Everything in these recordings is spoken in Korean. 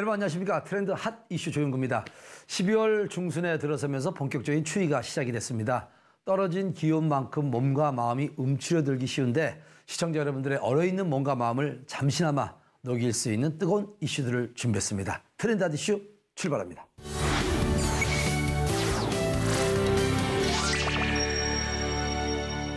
여러분 안녕하십니까. 트렌드 핫 이슈 조영구입니다. 12월 중순에 들어서면서 본격적인 추위가 시작이 됐습니다. 떨어진 기온만큼 몸과 마음이 움츠려들기 쉬운데 시청자 여러분들의 얼어있는 몸과 마음을 잠시나마 녹일 수 있는 뜨거운 이슈들을 준비했습니다. 트렌드 핫 이슈 출발합니다.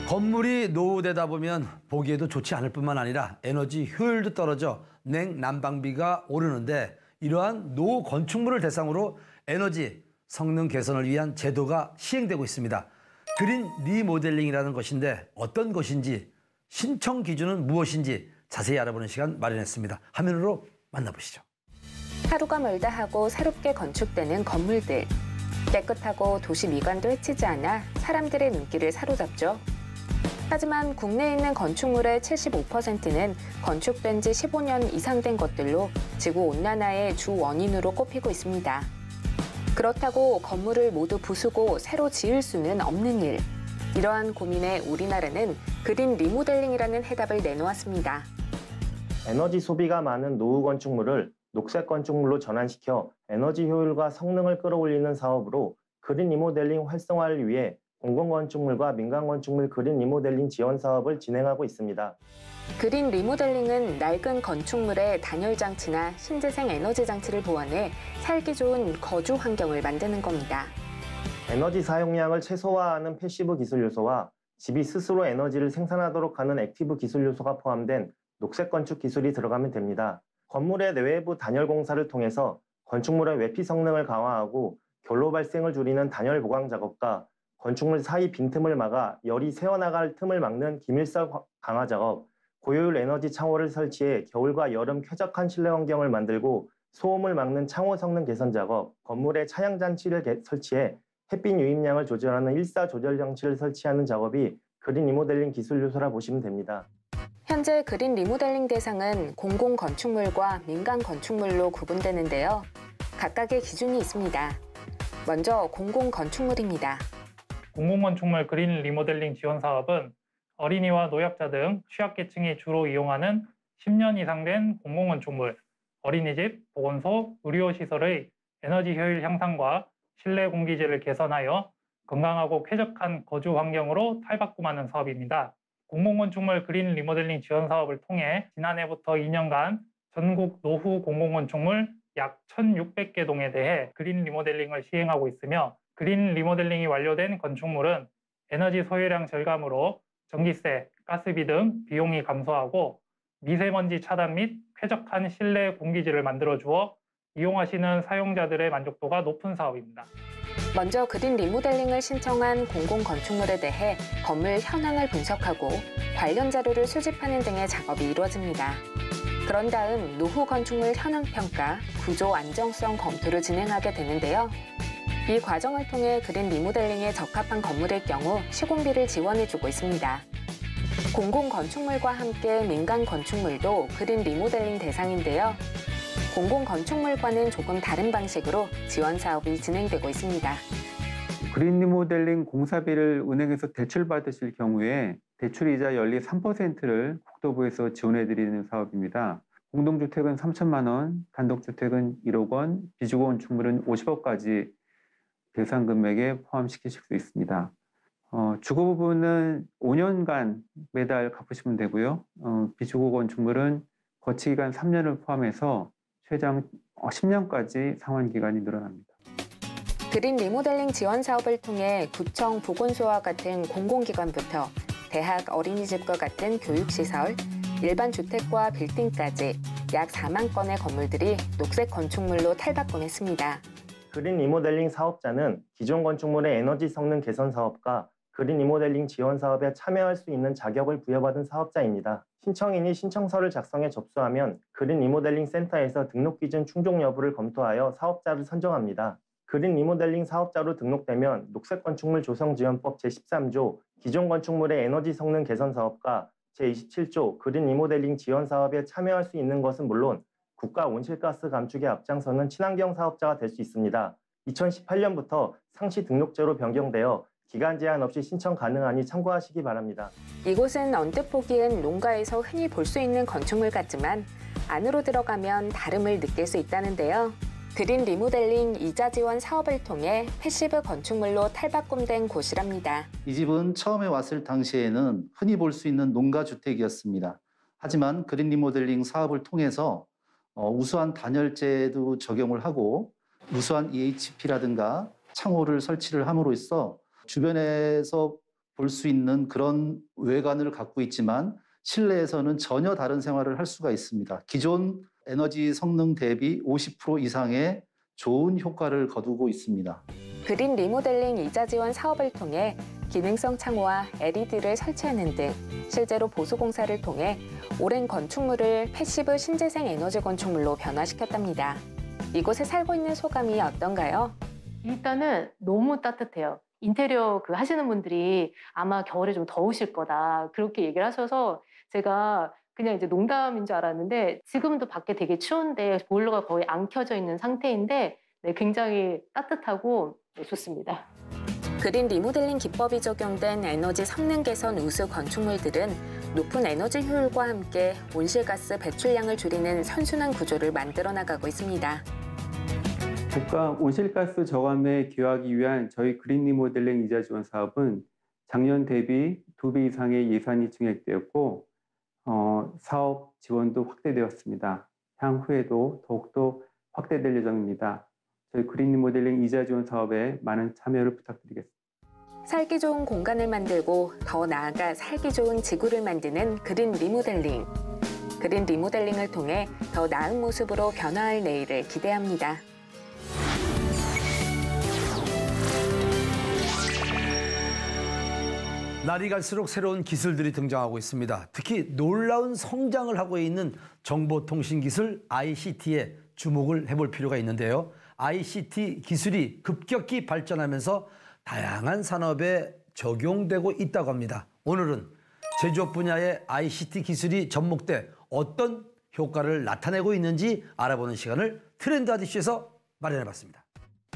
건물이 노후되다 보면 보기에도 좋지 않을 뿐만 아니라 에너지 효율도 떨어져 냉난방비가 오르는데 이러한 노후 건축물을 대상으로 에너지 성능 개선을 위한 제도가 시행되고 있습니다. 그린 리모델링이라는 것인데 어떤 것인지 신청 기준은 무엇인지 자세히 알아보는 시간 마련했습니다. 화면으로 만나보시죠. 하루가 멀다 하고 새롭게 건축되는 건물들. 깨끗하고 도시 미관도 해치지 않아 사람들의 눈길을 사로잡죠. 하지만 국내에 있는 건축물의 75%는 건축된 지 15년 이상 된 것들로 지구온난화의 주 원인으로 꼽히고 있습니다. 그렇다고 건물을 모두 부수고 새로 지을 수는 없는 일. 이러한 고민에 우리나라는 그린 리모델링이라는 해답을 내놓았습니다. 에너지 소비가 많은 노후 건축물을 녹색 건축물로 전환시켜 에너지 효율과 성능을 끌어올리는 사업으로 그린 리모델링 활성화를 위해 공공건축물과 민간건축물 그린 리모델링 지원 사업을 진행하고 있습니다. 그린 리모델링은 낡은 건축물의 단열 장치나 신재생 에너지 장치를 보완해 살기 좋은 거주 환경을 만드는 겁니다. 에너지 사용량을 최소화하는 패시브 기술 요소와 집이 스스로 에너지를 생산하도록 하는 액티브 기술 요소가 포함된 녹색 건축 기술이 들어가면 됩니다. 건물의 내외부 단열 공사를 통해서 건축물의 외피 성능을 강화하고 결로 발생을 줄이는 단열 보강 작업과 건축물 사이 빈틈을 막아 열이 새어나갈 틈을 막는 기밀설 강화 작업, 고효율 에너지 창호를 설치해 겨울과 여름 쾌적한 실내 환경을 만들고 소음을 막는 창호 성능 개선 작업, 건물에 차양 장치를 설치해 햇빛 유입량을 조절하는 일사 조절 장치를 설치하는 작업이 그린 리모델링 기술 요소라 보시면 됩니다. 현재 그린 리모델링 대상은 공공 건축물과 민간 건축물로 구분되는데요. 각각의 기준이 있습니다. 먼저 공공 건축물입니다. 공공건축물 그린 리모델링 지원 사업은 어린이와 노약자 등 취약계층이 주로 이용하는 10년 이상 된 공공건축물, 어린이집, 보건소, 의료시설의 에너지 효율 향상과 실내 공기질을 개선하여 건강하고 쾌적한 거주 환경으로 탈바꿈하는 사업입니다. 공공건축물 그린 리모델링 지원 사업을 통해 지난해부터 2년간 전국 노후 공공건축물 약 1,600개 동에 대해 그린 리모델링을 시행하고 있으며 그린 리모델링이 완료된 건축물은 에너지 소요량 절감으로 전기세, 가스비 등 비용이 감소하고 미세먼지 차단 및 쾌적한 실내 공기질을 만들어주어 이용하시는 사용자들의 만족도가 높은 사업입니다. 먼저 그린 리모델링을 신청한 공공 건축물에 대해 건물 현황을 분석하고 관련 자료를 수집하는 등의 작업이 이루어집니다. 그런 다음 노후 건축물 현황 평가, 구조 안정성 검토를 진행하게 되는데요. 이 과정을 통해 그린 리모델링에 적합한 건물일 경우 시공비를 지원해주고 있습니다. 공공 건축물과 함께 민간 건축물도 그린 리모델링 대상인데요. 공공 건축물과는 조금 다른 방식으로 지원 사업이 진행되고 있습니다. 그린 리모델링 공사비를 은행에서 대출받으실 경우에 대출이자 연리 3%를 국토부에서 지원해드리는 사업입니다. 공동주택은 3천만 원, 단독주택은 1억 원, 비주거 건축물은 50억까지 대상 금액에 포함시키실 수 있습니다. 주거 부분은 5년간 매달 갚으시면 되고요. 비주거 건축물은 거치기간 3년을 포함해서 최장 10년까지 상환기간이 늘어납니다. 그린 리모델링 지원 사업을 통해 구청, 보건소와 같은 공공기관부터 대학, 어린이집과 같은 교육시설, 일반 주택과 빌딩까지 약 4만 건의 건물들이 녹색 건축물로 탈바꿈했습니다. 그린 리모델링 사업자는 기존 건축물의 에너지 성능 개선 사업과 그린 리모델링 지원 사업에 참여할 수 있는 자격을 부여받은 사업자입니다. 신청인이 신청서를 작성해 접수하면 그린 리모델링 센터에서 등록 기준 충족 여부를 검토하여 사업자를 선정합니다. 그린 리모델링 사업자로 등록되면 녹색 건축물 조성지원법 제13조 기존 건축물의 에너지 성능 개선 사업과 제27조 그린 리모델링 지원 사업에 참여할 수 있는 것은 물론 국가 온실가스 감축에 앞장서는 친환경 사업자가 될 수 있습니다. 2018년부터 상시 등록제로 변경되어 기간 제한 없이 신청 가능하니 참고하시기 바랍니다. 이곳은 언뜻 보기엔 농가에서 흔히 볼 수 있는 건축물 같지만 안으로 들어가면 다름을 느낄 수 있다는데요. 그린 리모델링 이자 지원 사업을 통해 패시브 건축물로 탈바꿈된 곳이랍니다. 이 집은 처음에 왔을 당시에는 흔히 볼 수 있는 농가주택이었습니다. 하지만 그린 리모델링 사업을 통해서 우수한 단열재도 적용을 하고 우수한 EHP라든가 창호를 설치를 함으로써 주변에서 볼 수 있는 그런 외관을 갖고 있지만 실내에서는 전혀 다른 생활을 할 수가 있습니다. 기존 에너지 성능 대비 50% 이상의 좋은 효과를 거두고 있습니다. 그린 리모델링 이자 지원 사업을 통해 기능성 창호와 LED를 설치하는 등 실제로 보수 공사를 통해 오랜 건축물을 패시브 신재생 에너지 건축물로 변화시켰답니다. 이곳에 살고 있는 소감이 어떤가요? 일단은 너무 따뜻해요. 인테리어 하시는 분들이 아마 겨울에 좀 더우실 거다 그렇게 얘기를 하셔서 제가 그냥 이제 농담인 줄 알았는데 지금도 밖에 되게 추운데 보일러가 거의 안 켜져 있는 상태인데 네, 굉장히 따뜻하고 좋습니다. 그린 리모델링 기법이 적용된 에너지 성능 개선 우수 건축물들은 높은 에너지 효율과 함께 온실가스 배출량을 줄이는 선순환 구조를 만들어 나가고 있습니다. 국가 온실가스 저감에 기여하기 위한 저희 그린 리모델링 이자 지원 사업은 작년 대비 2배 이상의 예산이 증액되었고 사업 지원도 확대되었습니다. 향후에도 더욱더 확대될 예정입니다. 저희 그린 리모델링 이자 지원 사업에 많은 참여를 부탁드리겠습니다. 살기 좋은 공간을 만들고 더 나아가 살기 좋은 지구를 만드는 그린 리모델링. 그린 리모델링을 통해 더 나은 모습으로 변화할 내일을 기대합니다. 날이 갈수록 새로운 기술들이 등장하고 있습니다. 특히 놀라운 성장을 하고 있는 정보통신기술 ICT에 주목을 해볼 필요가 있는데요. ICT 기술이 급격히 발전하면서 다양한 산업에 적용되고 있다고 합니다. 오늘은 제조업 분야의 ICT 기술이 접목돼 어떤 효과를 나타내고 있는지 알아보는 시간을 트렌드 아디쇼에서 마련해봤습니다.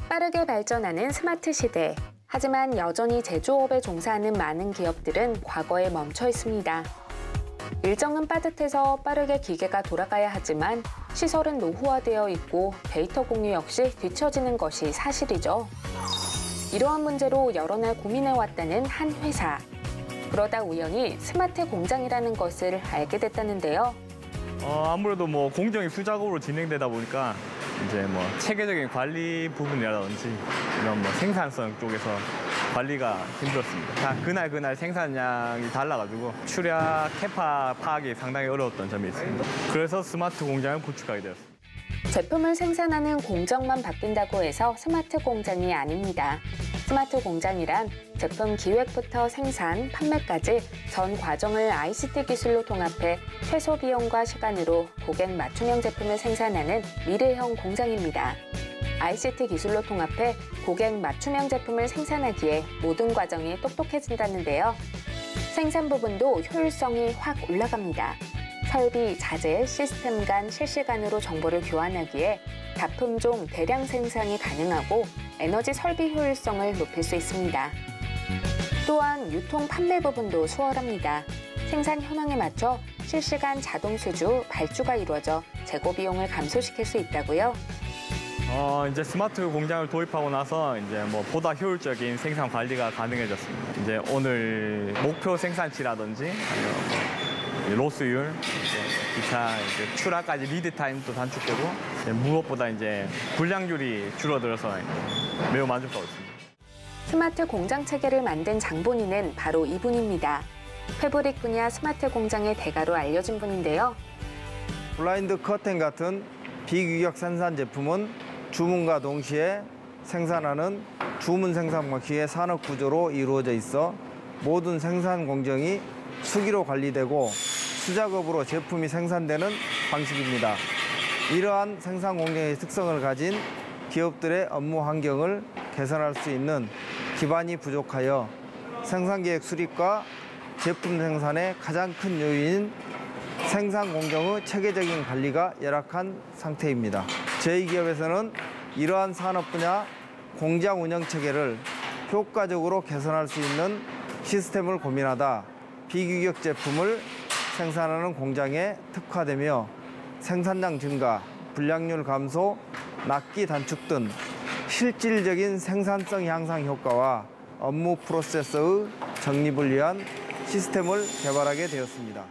빠르게 발전하는 스마트 시대. 하지만 여전히 제조업에 종사하는 많은 기업들은 과거에 멈춰 있습니다. 일정은 빠듯해서 빠르게 기계가 돌아가야 하지만 시설은 노후화되어 있고 데이터 공유 역시 뒤처지는 것이 사실이죠. 이러한 문제로 여러 날 고민해왔다는 한 회사. 그러다 우연히 스마트 공장이라는 것을 알게 됐다는데요. 아무래도 공정이 수작업으로 진행되다 보니까 이제 체계적인 관리 부분이라든지 이런 생산성 쪽에서 관리가 힘들었습니다. 다 그날 생산량이 달라가지고 출하 캐파 파악이 상당히 어려웠던 점이 있습니다. 그래서 스마트 공장을 구축하게 되었습니다. 제품을 생산하는 공정만 바뀐다고 해서 스마트 공장이 아닙니다. 스마트 공장이란 제품 기획부터 생산, 판매까지 전 과정을 ICT 기술로 통합해 최소 비용과 시간으로 고객 맞춤형 제품을 생산하는 미래형 공장입니다. ICT 기술로 통합해 고객 맞춤형 제품을 생산하기에 모든 과정이 똑똑해진다는데요. 생산 부분도 효율성이 확 올라갑니다. 설비, 자재, 시스템 간 실시간으로 정보를 교환하기에 다품종 대량 생산이 가능하고 에너지 설비 효율성을 높일 수 있습니다. 또한 유통 판매 부분도 수월합니다. 생산 현황에 맞춰 실시간 자동 수주, 발주가 이루어져 재고 비용을 감소시킬 수 있다고요. 이제 스마트 공장을 도입하고 나서 이제 보다 효율적인 생산 관리가 가능해졌습니다. 이제 오늘 목표 생산치라든지 아니면 로스율, 기타 출하까지 리드 타임도 단축되고 무엇보다 이제 불량률이 줄어들어서 매우 만족하고 있습니다. 스마트 공장 체계를 만든 장본인은 바로 이분입니다. 패브릭 분야 스마트 공장의 대가로 알려진 분인데요. 블라인드 커튼 같은 비규격 생산 제품은 주문과 동시에 생산하는 주문 생산 방식의 산업 구조로 이루어져 있어 모든 생산 공정이 수기로 관리되고 수작업으로 제품이 생산되는 방식입니다. 이러한 생산 공정의 특성을 가진 기업들의 업무 환경을 개선할 수 있는 기반이 부족하여 생산계획 수립과 제품 생산의 가장 큰 요인인 생산 공정의 체계적인 관리가 열악한 상태입니다. 저희 기업에서는 이러한 산업 분야 공장 운영 체계를 효과적으로 개선할 수 있는 시스템을 고민하다 비규격 제품을 생산하는 공장에 특화되며 생산량 증가, 불량률 감소, 납기 단축 등 실질적인 생산성 향상 효과와 업무 프로세스의 정립을 위한 시스템을 개발하게 되었습니다.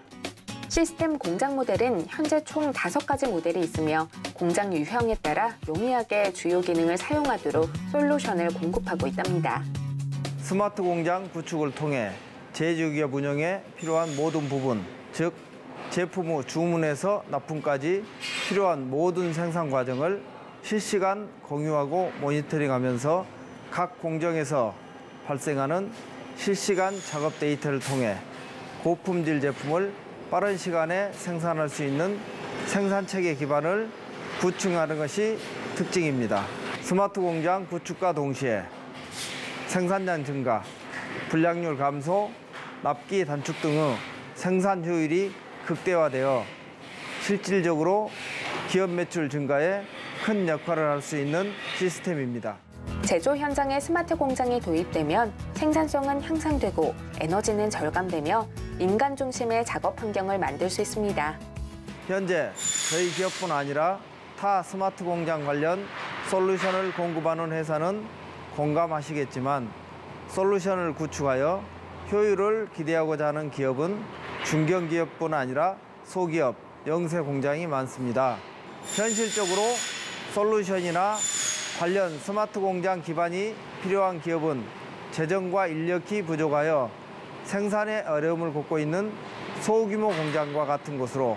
시스템 공장 모델은 현재 총 5가지 모델이 있으며 공장 유형에 따라 용이하게 주요 기능을 사용하도록 솔루션을 공급하고 있답니다. 스마트 공장 구축을 통해 제조기업 운영에 필요한 모든 부분, 즉 제품 후 주문에서 납품까지 필요한 모든 생산 과정을 실시간 공유하고 모니터링하면서 각 공정에서 발생하는 실시간 작업 데이터를 통해 고품질 제품을 빠른 시간에 생산할 수 있는 생산체계 기반을 구축하는 것이 특징입니다. 스마트 공장 구축과 동시에 생산량 증가, 불량률 감소, 납기 단축 등의 생산 효율이 극대화되어 실질적으로 기업 매출 증가에 큰 역할을 할 수 있는 시스템입니다. 제조 현장에 스마트 공장이 도입되면 생산성은 향상되고 에너지는 절감되며 인간 중심의 작업 환경을 만들 수 있습니다. 현재 저희 기업뿐 아니라 타 스마트 공장 관련 솔루션을 공급하는 회사는 공감하시겠지만 솔루션을 구축하여 효율을 기대하고자 하는 기업은 중견기업뿐 아니라 소기업, 영세 공장이 많습니다. 현실적으로 솔루션이나 관련 스마트 공장 기반이 필요한 기업은 재정과 인력이 부족하여 생산에 어려움을 겪고 있는 소규모 공장과 같은 곳으로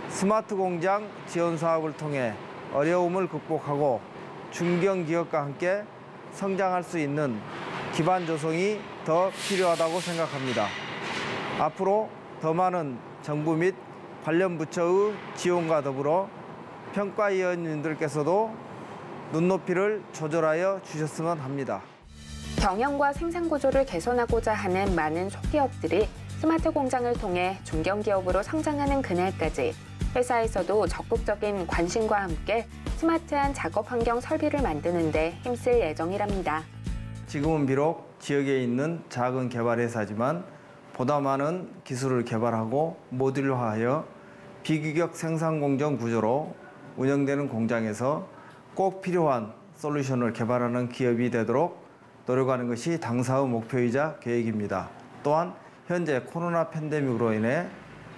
스마트 공장 지원 사업을 통해 어려움을 극복하고 중견기업과 함께 성장할 수 있는 기반 조성이 더 필요하다고 생각합니다. 앞으로 더 많은 정부 및 관련 부처의 지원과 더불어 평가위원님들께서도 눈높이를 조절하여 주셨으면 합니다. 경영과 생산 구조를 개선하고자 하는 많은 소기업들이 스마트 공장을 통해 중견기업으로 성장하는 그날까지 회사에서도 적극적인 관심과 함께 스마트한 작업 환경 설비를 만드는 데 힘쓸 예정이랍니다. 지금은 비록 지역에 있는 작은 개발 회사지만 보다 많은 기술을 개발하고 모듈화하여 비규격 생산 공정 구조로 운영되는 공장에서 꼭 필요한 솔루션을 개발하는 기업이 되도록 노력하는 것이 당사의 목표이자 계획입니다. 또한 현재 코로나 팬데믹으로 인해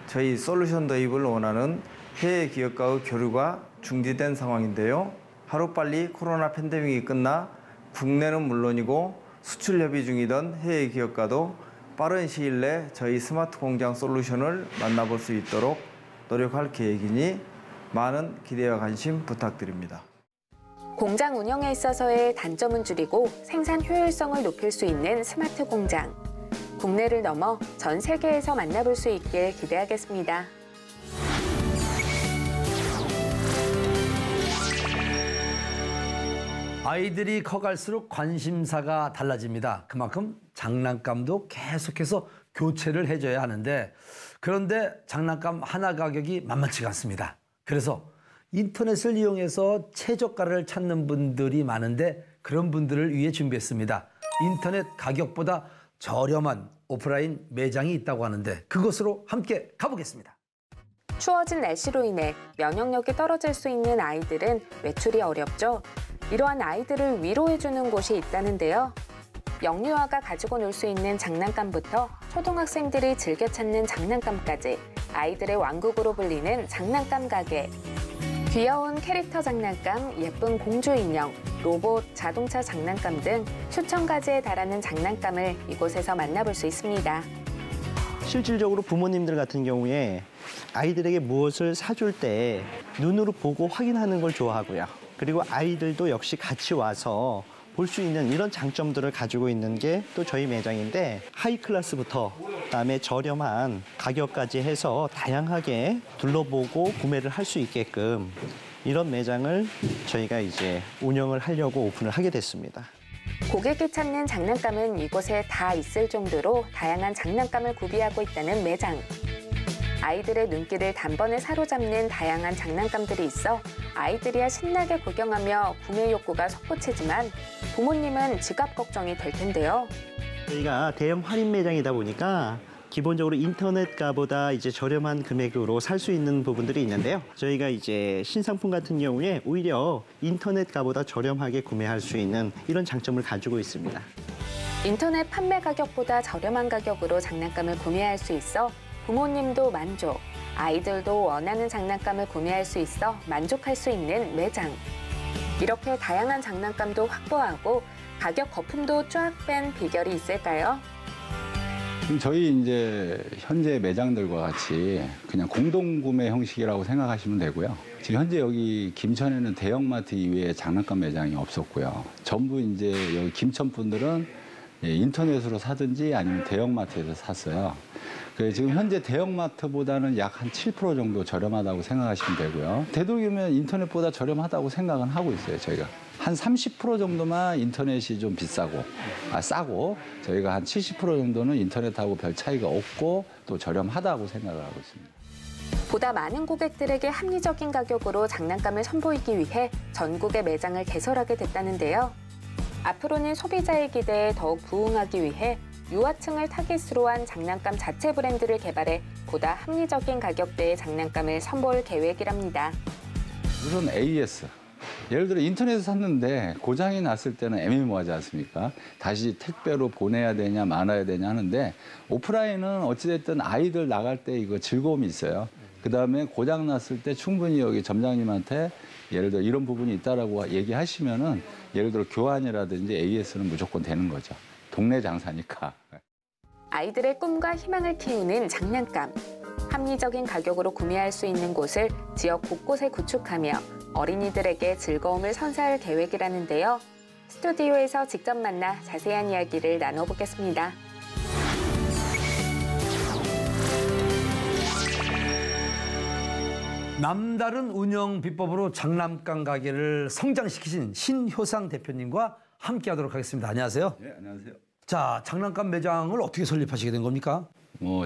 저희 솔루션 도입을 원하는 해외 기업과의 교류가 중지된 상황인데요. 하루빨리 코로나 팬데믹이 끝나 국내는 물론이고 수출 협의 중이던 해외 기업과도 빠른 시일 내 저희 스마트 공장 솔루션을 만나볼 수 있도록 노력할 계획이니 많은 기대와 관심 부탁드립니다. 공장 운영에 있어서의 단점은 줄이고 생산 효율성을 높일 수 있는 스마트 공장. 국내를 넘어 전 세계에서 만나볼 수 있길 기대하겠습니다. 아이들이 커갈수록 관심사가 달라집니다. 그만큼 장난감도 계속해서 교체를 해줘야 하는데 그런데 장난감 하나 가격이 만만치가 않습니다. 그래서 인터넷을 이용해서 최저가를 찾는 분들이 많은데 그런 분들을 위해 준비했습니다. 인터넷 가격보다 저렴한 오프라인 매장이 있다고 하는데 그곳으로 함께 가보겠습니다. 추워진 날씨로 인해 면역력이 떨어질 수 있는 아이들은 외출이 어렵죠. 이러한 아이들을 위로해주는 곳이 있다는데요. 영유아가 가지고 놀 수 있는 장난감부터 초등학생들이 즐겨 찾는 장난감까지 아이들의 왕국으로 불리는 장난감 가게. 귀여운 캐릭터 장난감, 예쁜 공주 인형, 로봇, 자동차 장난감 등 수천 가지에 달하는 장난감을 이곳에서 만나볼 수 있습니다. 실질적으로 부모님들 같은 경우에 아이들에게 무엇을 사줄 때 눈으로 보고 확인하는 걸 좋아하고요. 그리고 아이들도 역시 같이 와서 볼 수 있는 이런 장점들을 가지고 있는 게 또 저희 매장인데 하이 클래스부터 그다음에 저렴한 가격까지 해서 다양하게 둘러보고 구매를 할 수 있게끔 이런 매장을 저희가 이제 운영을 하려고 오픈을 하게 됐습니다. 고객이 찾는 장난감은 이곳에 다 있을 정도로 다양한 장난감을 구비하고 있다는 매장. 아이들의 눈길을 단번에 사로잡는 다양한 장난감들이 있어 아이들이야 신나게 구경하며 구매 욕구가 솟구치지만 부모님은 지갑 걱정이 될 텐데요. 저희가 대형 할인 매장이다 보니까 기본적으로 인터넷가보다 이제 저렴한 금액으로 살 수 있는 부분들이 있는데요. 저희가 이제 신상품 같은 경우에 오히려 인터넷가보다 저렴하게 구매할 수 있는 이런 장점을 가지고 있습니다. 인터넷 판매 가격보다 저렴한 가격으로 장난감을 구매할 수 있어 부모님도 만족, 아이들도 원하는 장난감을 구매할 수 있어 만족할 수 있는 매장. 이렇게 다양한 장난감도 확보하고 가격 거품도 쫙 뺀 비결이 있을까요? 지금 저희 이제 현재 매장들과 같이 그냥 공동 구매 형식이라고 생각하시면 되고요. 지금 현재 여기 김천에는 대형마트 이외에 장난감 매장이 없었고요. 전부 이제 여기 김천 분들은 인터넷으로 사든지 아니면 대형마트에서 샀어요. 그래서 지금 현재 대형마트보다는 약 한 7% 정도 저렴하다고 생각하시면 되고요. 되도록이면 인터넷보다 저렴하다고 생각은 하고 있어요, 저희가. 한 30% 정도만 인터넷이 좀 비싸고, 싸고, 저희가 한 70% 정도는 인터넷하고 별 차이가 없고 또 저렴하다고 생각을 하고 있습니다. 보다 많은 고객들에게 합리적인 가격으로 장난감을 선보이기 위해 전국의 매장을 개설하게 됐다는데요. 앞으로는 소비자의 기대에 더욱 부응하기 위해 유아층을 타깃으로 한 장난감 자체 브랜드를 개발해 보다 합리적인 가격대의 장난감을 선보일 계획이랍니다. 우선 AS. 예를 들어 인터넷에서 샀는데 고장이 났을 때는 애매모호하지 않습니까? 다시 택배로 보내야 되냐 말아야 되냐 하는데 오프라인은 어찌됐든 아이들 나갈 때 이거 즐거움이 있어요. 그다음에 고장 났을 때 충분히 여기 점장님한테 예를 들어 이런 부분이 있다라고 얘기하시면은 예를 들어 교환이라든지 AS는 무조건 되는 거죠. 동네 장사니까. 아이들의 꿈과 희망을 키우는 장난감. 합리적인 가격으로 구매할 수 있는 곳을 지역 곳곳에 구축하며 어린이들에게 즐거움을 선사할 계획이라는데요. 스튜디오에서 직접 만나 자세한 이야기를 나눠보겠습니다. 남다른 운영 비법으로 장난감 가게를 성장시키신 신효상 대표님과 함께하도록 하겠습니다. 안녕하세요. 네, 안녕하세요. 자, 장난감 매장을 어떻게 설립하시게 된 겁니까?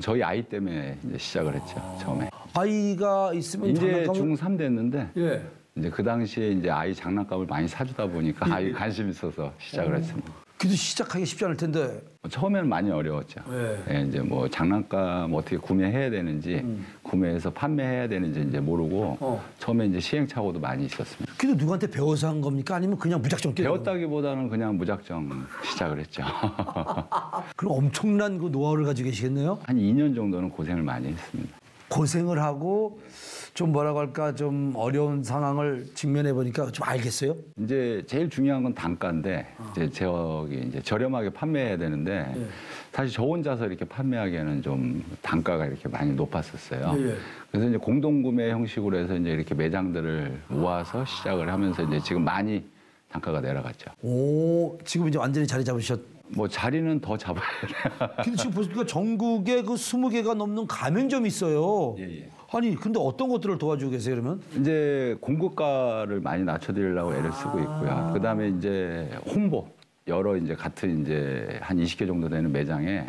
저희 아이 때문에 이제 시작을 했죠, 처음에. 아이가 있으면 이제 장난감을... 중3 됐는데 예. 이제 그 당시에 이제 아이 장난감을 많이 사주다 보니까 아이 관심 있어서 시작을 했습니다. 그래도 시작하기 쉽지 않을 텐데. 처음에는 많이 어려웠죠. 예, 이제 뭐 장난감 어떻게 구매해야 되는지, 구매해서 판매해야 되는지 이제 모르고 처음에 이제 시행착오도 많이 있었습니다. 그래도 누구한테 배워서 한 겁니까? 아니면 그냥 무작정 배웠다기보다는 그냥 무작정 시작을 했죠. 그럼 엄청난 그 노하우를 가지고 계시겠네요? 한 2년 정도는 고생을 많이 했습니다. 고생을 하고 좀 뭐라고 할까 좀 어려운 상황을 직면해 보니까 좀 알겠어요? 이제 제일 중요한 건 단가인데 이제 이제 저렴하게 판매해야 되는데 사실 저 혼자서 이렇게 판매하기에는 좀 단가가 이렇게 많이 높았었어요. 그래서 이제 공동구매 형식으로 해서 이제 이렇게 매장들을 모아서 시작을 하면서 이제 지금 많이 단가가 내려갔죠. 오, 지금 이제 완전히 자리 잡으셨. 뭐 자리는 더 잡아야 돼요. 근데 지금 보니까 전국에 그 20개가 넘는 가맹점이 있어요. 예. 아니, 근데 어떤 것들을 도와주고 계세요, 그러면? 이제 공급가를 많이 낮춰드리려고 애를 쓰고 있고요. 그 다음에 이제 홍보. 여러 이제 같은 이제 한 20개 정도 되는 매장에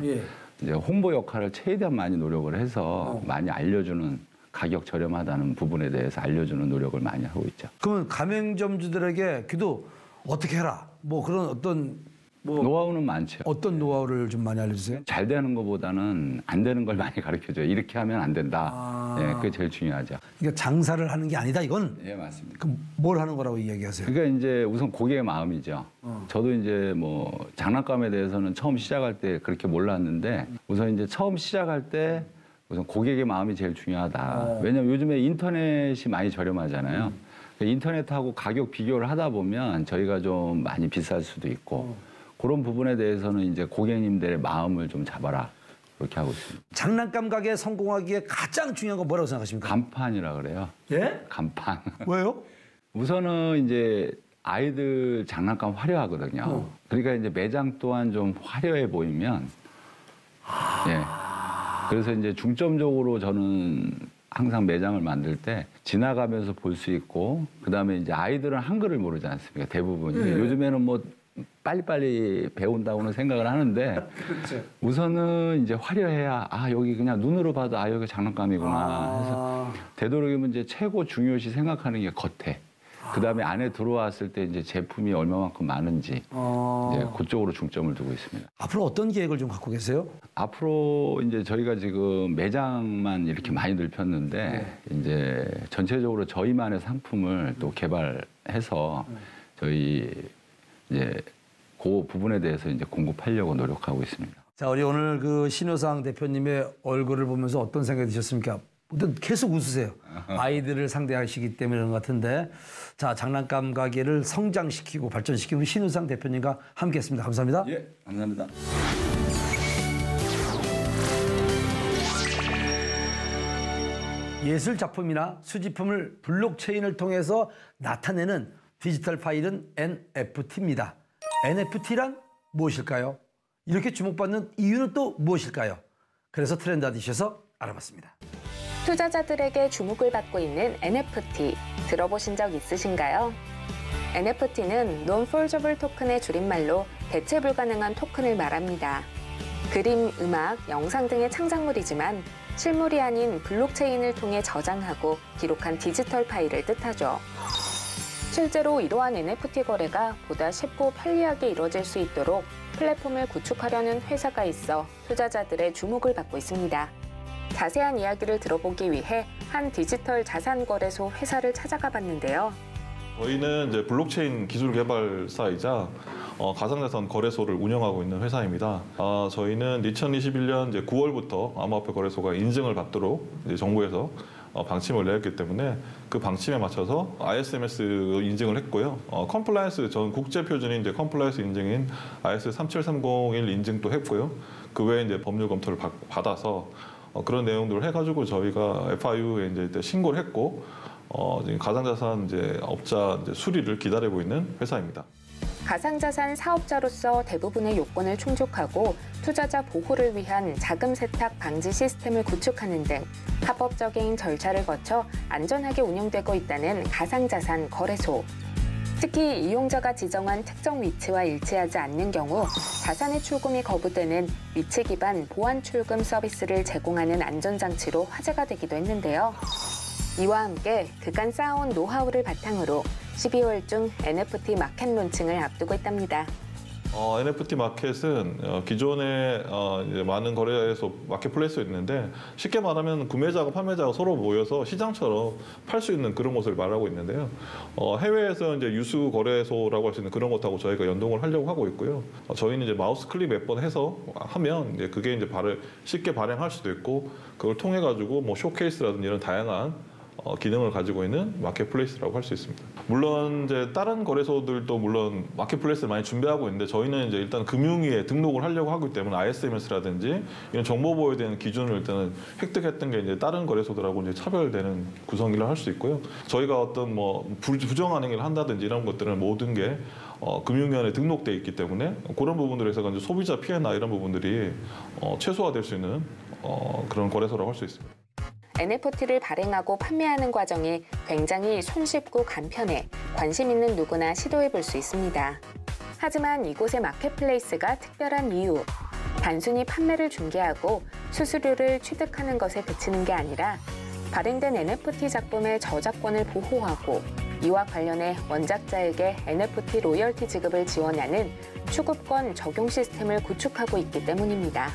이제 홍보 역할을 최대한 많이 노력을 해서 많이 알려주는 가격 저렴하다는 부분에 대해서 알려주는 노력을 많이 하고 있죠. 그러면 가맹점주들에게 그래도 어떻게 해라. 뭐 그런 어떤 노하우는 많죠. 어떤 노하우를 좀 많이 알려주세요? 잘 되는 것보다는 안 되는 걸 많이 가르쳐줘요. 이렇게 하면 안 된다. 예, 그게 제일 중요하죠. 그러니까 장사를 하는 게 아니다, 이건? 예, 맞습니다. 그럼 뭘 하는 거라고 이야기하세요? 그러니까 이제 우선 고객의 마음이죠. 저도 이제 뭐 장난감에 대해서는 처음 시작할 때 그렇게 몰랐는데 우선 이제 처음 시작할 때 우선 고객의 마음이 제일 중요하다. 왜냐면 요즘에 인터넷이 많이 저렴하잖아요. 인터넷하고 가격 비교를 하다 보면 저희가 좀 많이 비쌀 수도 있고 그런 부분에 대해서는 이제 고객님들의 마음을 좀 잡아라. 그렇게 하고 있습니다. 장난감 가게 성공하기에 가장 중요한 건 뭐라고 생각하십니까? 간판이라 그래요. 예? 간판. 왜요? 우선은 이제 아이들 장난감 화려하거든요. 그러니까 이제 매장 또한 좀 화려해 보이면 예. 그래서 이제 중점적으로 저는 항상 매장을 만들 때 지나가면서 볼 수 있고 그다음에 이제 아이들은 한글을 모르지 않습니까? 대부분이. 요즘에는 뭐 빨리빨리 배운다고는 생각을 하는데 그렇죠. 우선은 이제 화려해야 여기 그냥 눈으로 봐도 여기 장난감이구나 해서 되도록이면 이제 최고 중요시 생각하는 게 겉에 그다음에 안에 들어왔을 때 이제 제품이 얼마만큼 많은지 이제 그쪽으로 중점을 두고 있습니다. 앞으로 어떤 계획을 좀 갖고 계세요? 앞으로 이제 저희가 지금 매장만 이렇게 많이 넓혔는데 이제 전체적으로 저희만의 상품을 또 개발해서 저희 이제 그 부분에 대해서 이제 공급하려고 노력하고 있습니다. 자, 우리 오늘 그 신효상 대표님의 얼굴을 보면서 어떤 생각이 드셨습니까? 계속 웃으세요. 아이들을 상대하시기 때문에 그런 것 같은데. 자, 장난감 가게를 성장시키고 발전시키고 신효상 대표님과 함께했습니다. 감사합니다. 예, 감사합니다. 예술 작품이나 수집품을 블록체인을 통해서 나타내는 디지털 파일은 NFT입니다. NFT란 무엇일까요? 이렇게 주목받는 이유는 또 무엇일까요? 그래서 트렌드아디셔서 알아봤습니다. 투자자들에게 주목을 받고 있는 NFT 들어보신 적 있으신가요? NFT는 Non-Fungible 토큰의 줄임말로 대체 불가능한 토큰을 말합니다. 그림, 음악, 영상 등의 창작물이지만 실물이 아닌 블록체인을 통해 저장하고 기록한 디지털 파일을 뜻하죠. 실제로 이러한 NFT 거래가 보다 쉽고 편리하게 이루어질 수 있도록 플랫폼을 구축하려는 회사가 있어 투자자들의 주목을 받고 있습니다. 자세한 이야기를 들어보기 위해 한 디지털 자산 거래소 회사를 찾아가 봤는데요. 저희는 이제 블록체인 기술 개발사이자 가상자산 거래소를 운영하고 있는 회사입니다. 저희는 2021년 이제 9월부터 암호화폐 거래소가 인증을 받도록 이제 정부에서 방침을 내렸기 때문에 그 방침에 맞춰서 ISMS 인증을 했고요. 컴플라이언스 전 국제 표준인 이제 컴플라이언스 인증인 IS 37301 인증도 했고요. 그 외에 이제 법률 검토를 받아서 그런 내용들을 해가지고 저희가 FIU에 이제 신고를 했고 지금 가상자산 이제 업자 이제 수리를 기다리고 있는 회사입니다. 가상자산 사업자로서 대부분의 요건을 충족하고 투자자 보호를 위한 자금 세탁 방지 시스템을 구축하는 등 합법적인 절차를 거쳐 안전하게 운영되고 있다는 가상자산 거래소. 특히 이용자가 지정한 특정 위치와 일치하지 않는 경우 자산의 출금이 거부되는 위치 기반 보안 출금 서비스를 제공하는 안전장치로 화제가 되기도 했는데요. 이와 함께 그간 쌓아온 노하우를 바탕으로 12월 중 NFT 마켓 론칭을 앞두고 있답니다. NFT 마켓은 기존에 이제 많은 거래소 마켓플레이스가 있는데 쉽게 말하면 구매자가 판매자가 서로 모여서 시장처럼 팔 수 있는 그런 곳을 말하고 있는데요. 해외에서 이제 유수 거래소라고 할 수 있는 그런 것하고 저희가 연동을 하려고 하고 있고요. 저희는 이제 마우스 클릭 몇 번 해서 하면 이제 그게 이제 쉽게 발행할 수도 있고 그걸 통해 가지고 뭐 쇼케이스라든지 이런 다양한 기능을 가지고 있는 마켓플레이스라고 할 수 있습니다. 물론 이제 다른 거래소들도 물론 마켓플레이스를 많이 준비하고 있는데 저희는 이제 일단 금융위에 등록을 하려고 하기 때문에 ISMS라든지 이런 정보 보호에 대한 기준을 일단은 획득했던 게 이제 다른 거래소들하고 이제 차별되는 구성이라 할 수 있고요. 저희가 어떤 뭐 부정한 행위를 한다든지 이런 것들은 모든 게 금융위원회에 등록돼 있기 때문에 그런 부분들에서 이제 소비자 피해나 이런 부분들이 최소화될 수 있는 그런 거래소라고 할 수 있습니다. NFT를 발행하고 판매하는 과정이 굉장히 손쉽고 간편해 관심 있는 누구나 시도해 볼 수 있습니다. 하지만 이곳의 마켓플레이스가 특별한 이유, 단순히 판매를 중개하고 수수료를 취득하는 것에 그치는 게 아니라 발행된 NFT 작품의 저작권을 보호하고 이와 관련해 원작자에게 NFT 로열티 지급을 지원하는 추급권 적용 시스템을 구축하고 있기 때문입니다.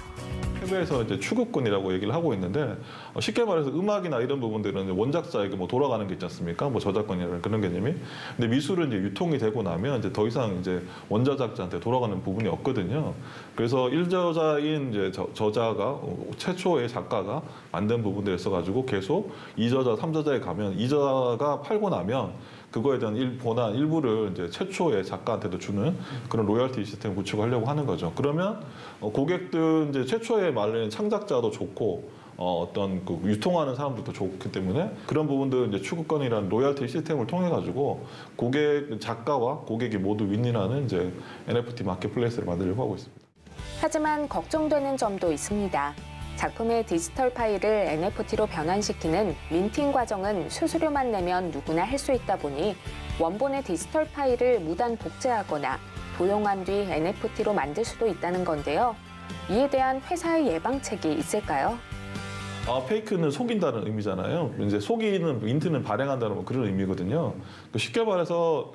해외에서 이제 추급권이라고 얘기를 하고 있는데 쉽게 말해서 음악이나 이런 부분들은 원작자에게 뭐 돌아가는 게 있지 않습니까? 뭐 저작권이라는 그런 개념이. 근데 미술은 이제 유통이 되고 나면 이제 더 이상 이제 원저작자한테 돌아가는 부분이 없거든요. 그래서 1저자인 이제 저자가 최초의 작가가 만든 부분들에 있어가지고 계속 2저자, 3저자에 가면 2저자가 팔고 나면 그거에 대한 본안 일부를 이제 최초의 작가한테도 주는 그런 로열티 시스템 구축하려고 하는 거죠. 그러면 고객들 이제 최초의 말하는 창작자도 좋고 어떤 그 유통하는 사람들도 좋기 때문에 그런 부분들 이제 추구권이라는 로열티 시스템을 통해 가지고 작가와 고객이 모두 윈윈하는 이제 NFT 마켓플레이스를 만들려고 하고 있습니다. 하지만 걱정되는 점도 있습니다. 작품의 디지털 파일을 NFT로 변환시키는 민팅 과정은 수수료만 내면 누구나 할 수 있다 보니 원본의 디지털 파일을 무단 복제하거나 도용한 뒤 NFT로 만들 수도 있다는 건데요. 이에 대한 회사의 예방책이 있을까요? 페이크는 속인다는 의미잖아요. 이제 속이는 민트는 발행한다는 뭐 그런 의미거든요. 쉽게 말해서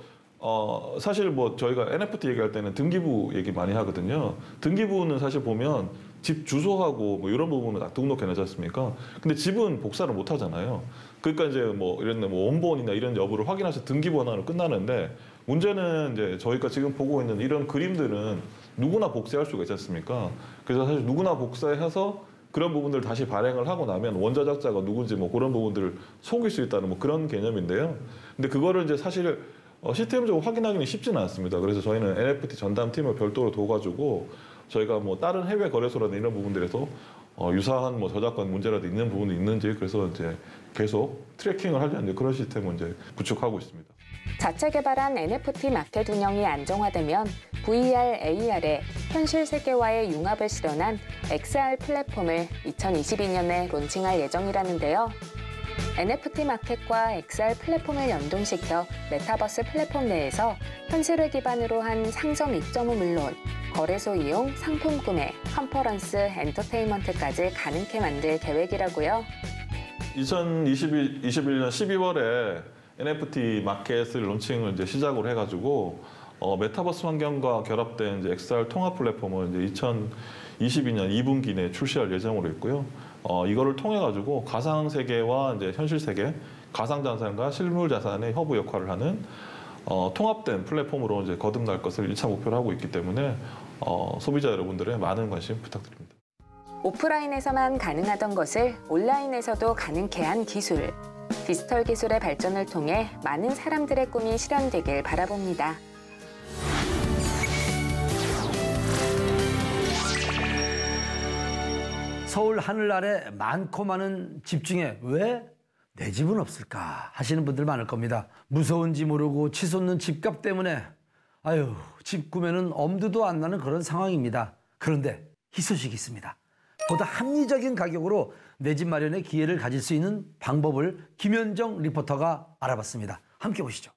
사실 뭐 저희가 NFT 얘기할 때는 등기부 얘기 많이 하거든요. 등기부는 사실 보면 집 주소하고 뭐 이런 부분은 다 등록해내지 않습니까? 근데 집은 복사를 못 하잖아요. 그러니까 이제 뭐 이런 뭐 원본이나 이런 여부를 확인해서 등기부 하나로 끝나는데 문제는 이제 저희가 지금 보고 있는 이런 그림들은 누구나 복사할 수가 있지 않습니까? 그래서 사실 누구나 복사해서 그런 부분들을 다시 발행을 하고 나면 원저작자가 누군지 뭐 그런 부분들을 속일 수 있다는 뭐 그런 개념인데요. 근데 그거를 이제 사실 시스템적으로 확인하기는 쉽지는 않습니다. 그래서 저희는 NFT 전담팀을 별도로 둬가지고 저희가 뭐 다른 해외 거래소라든 이런 부분들에서 유사한 뭐 저작권 문제라도 있는 부분이 있는지 그래서 이제 계속 트래킹을 하려는 그런 시스템을 이제 구축하고 있습니다. 자체 개발한 NFT 마켓 운영이 안정화되면 VR, AR의 현실 세계와의 융합을 실현한 XR 플랫폼을 2022년에 론칭할 예정이라는데요. NFT 마켓과 XR 플랫폼을 연동시켜 메타버스 플랫폼 내에서 현실을 기반으로 한 상점 입점은 물론 거래소 이용, 상품 구매, 컨퍼런스, 엔터테인먼트까지 가능케 만들 계획이라고요. 2021년 12월에 NFT 마켓을 론칭을 이제 시작으로 해가지고 메타버스 환경과 결합된 이제 XR 통합 플랫폼을 이제 2022년 2분기 내에 출시할 예정으로 있고요. 이거를 통해 가지고 가상 세계와 이제 현실 세계, 가상 자산과 실물 자산의 허브 역할을 하는 통합된 플랫폼으로 이제 거듭날 것을 1차 목표로 하고 있기 때문에 소비자 여러분들의 많은 관심 부탁드립니다. 오프라인에서만 가능하던 것을 온라인에서도 가능케 한 기술. 디지털 기술의 발전을 통해 많은 사람들의 꿈이 실현되길 바라봅니다. 서울 하늘 아래 많고 많은 집 중에 왜 내 집은 없을까 하시는 분들 많을 겁니다. 무서운지 모르고 치솟는 집값 때문에 아유 집 구매는 엄두도 안 나는 그런 상황입니다. 그런데 희소식이 있습니다. 보다 합리적인 가격으로 내 집 마련의 기회를 가질 수 있는 방법을 김현정 리포터가 알아봤습니다. 함께 보시죠.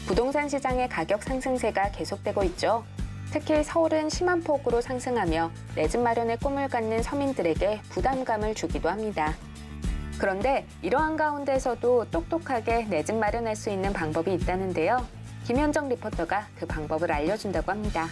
부동산 시장의 가격 상승세가 계속되고 있죠. 특히 서울은 심한 폭으로 상승하며 내 집 마련의 꿈을 갖는 서민들에게 부담감을 주기도 합니다. 그런데 이러한 가운데서도 똑똑하게 내 집 마련할 수 있는 방법이 있다는데요. 김현정 리포터가 그 방법을 알려준다고 합니다.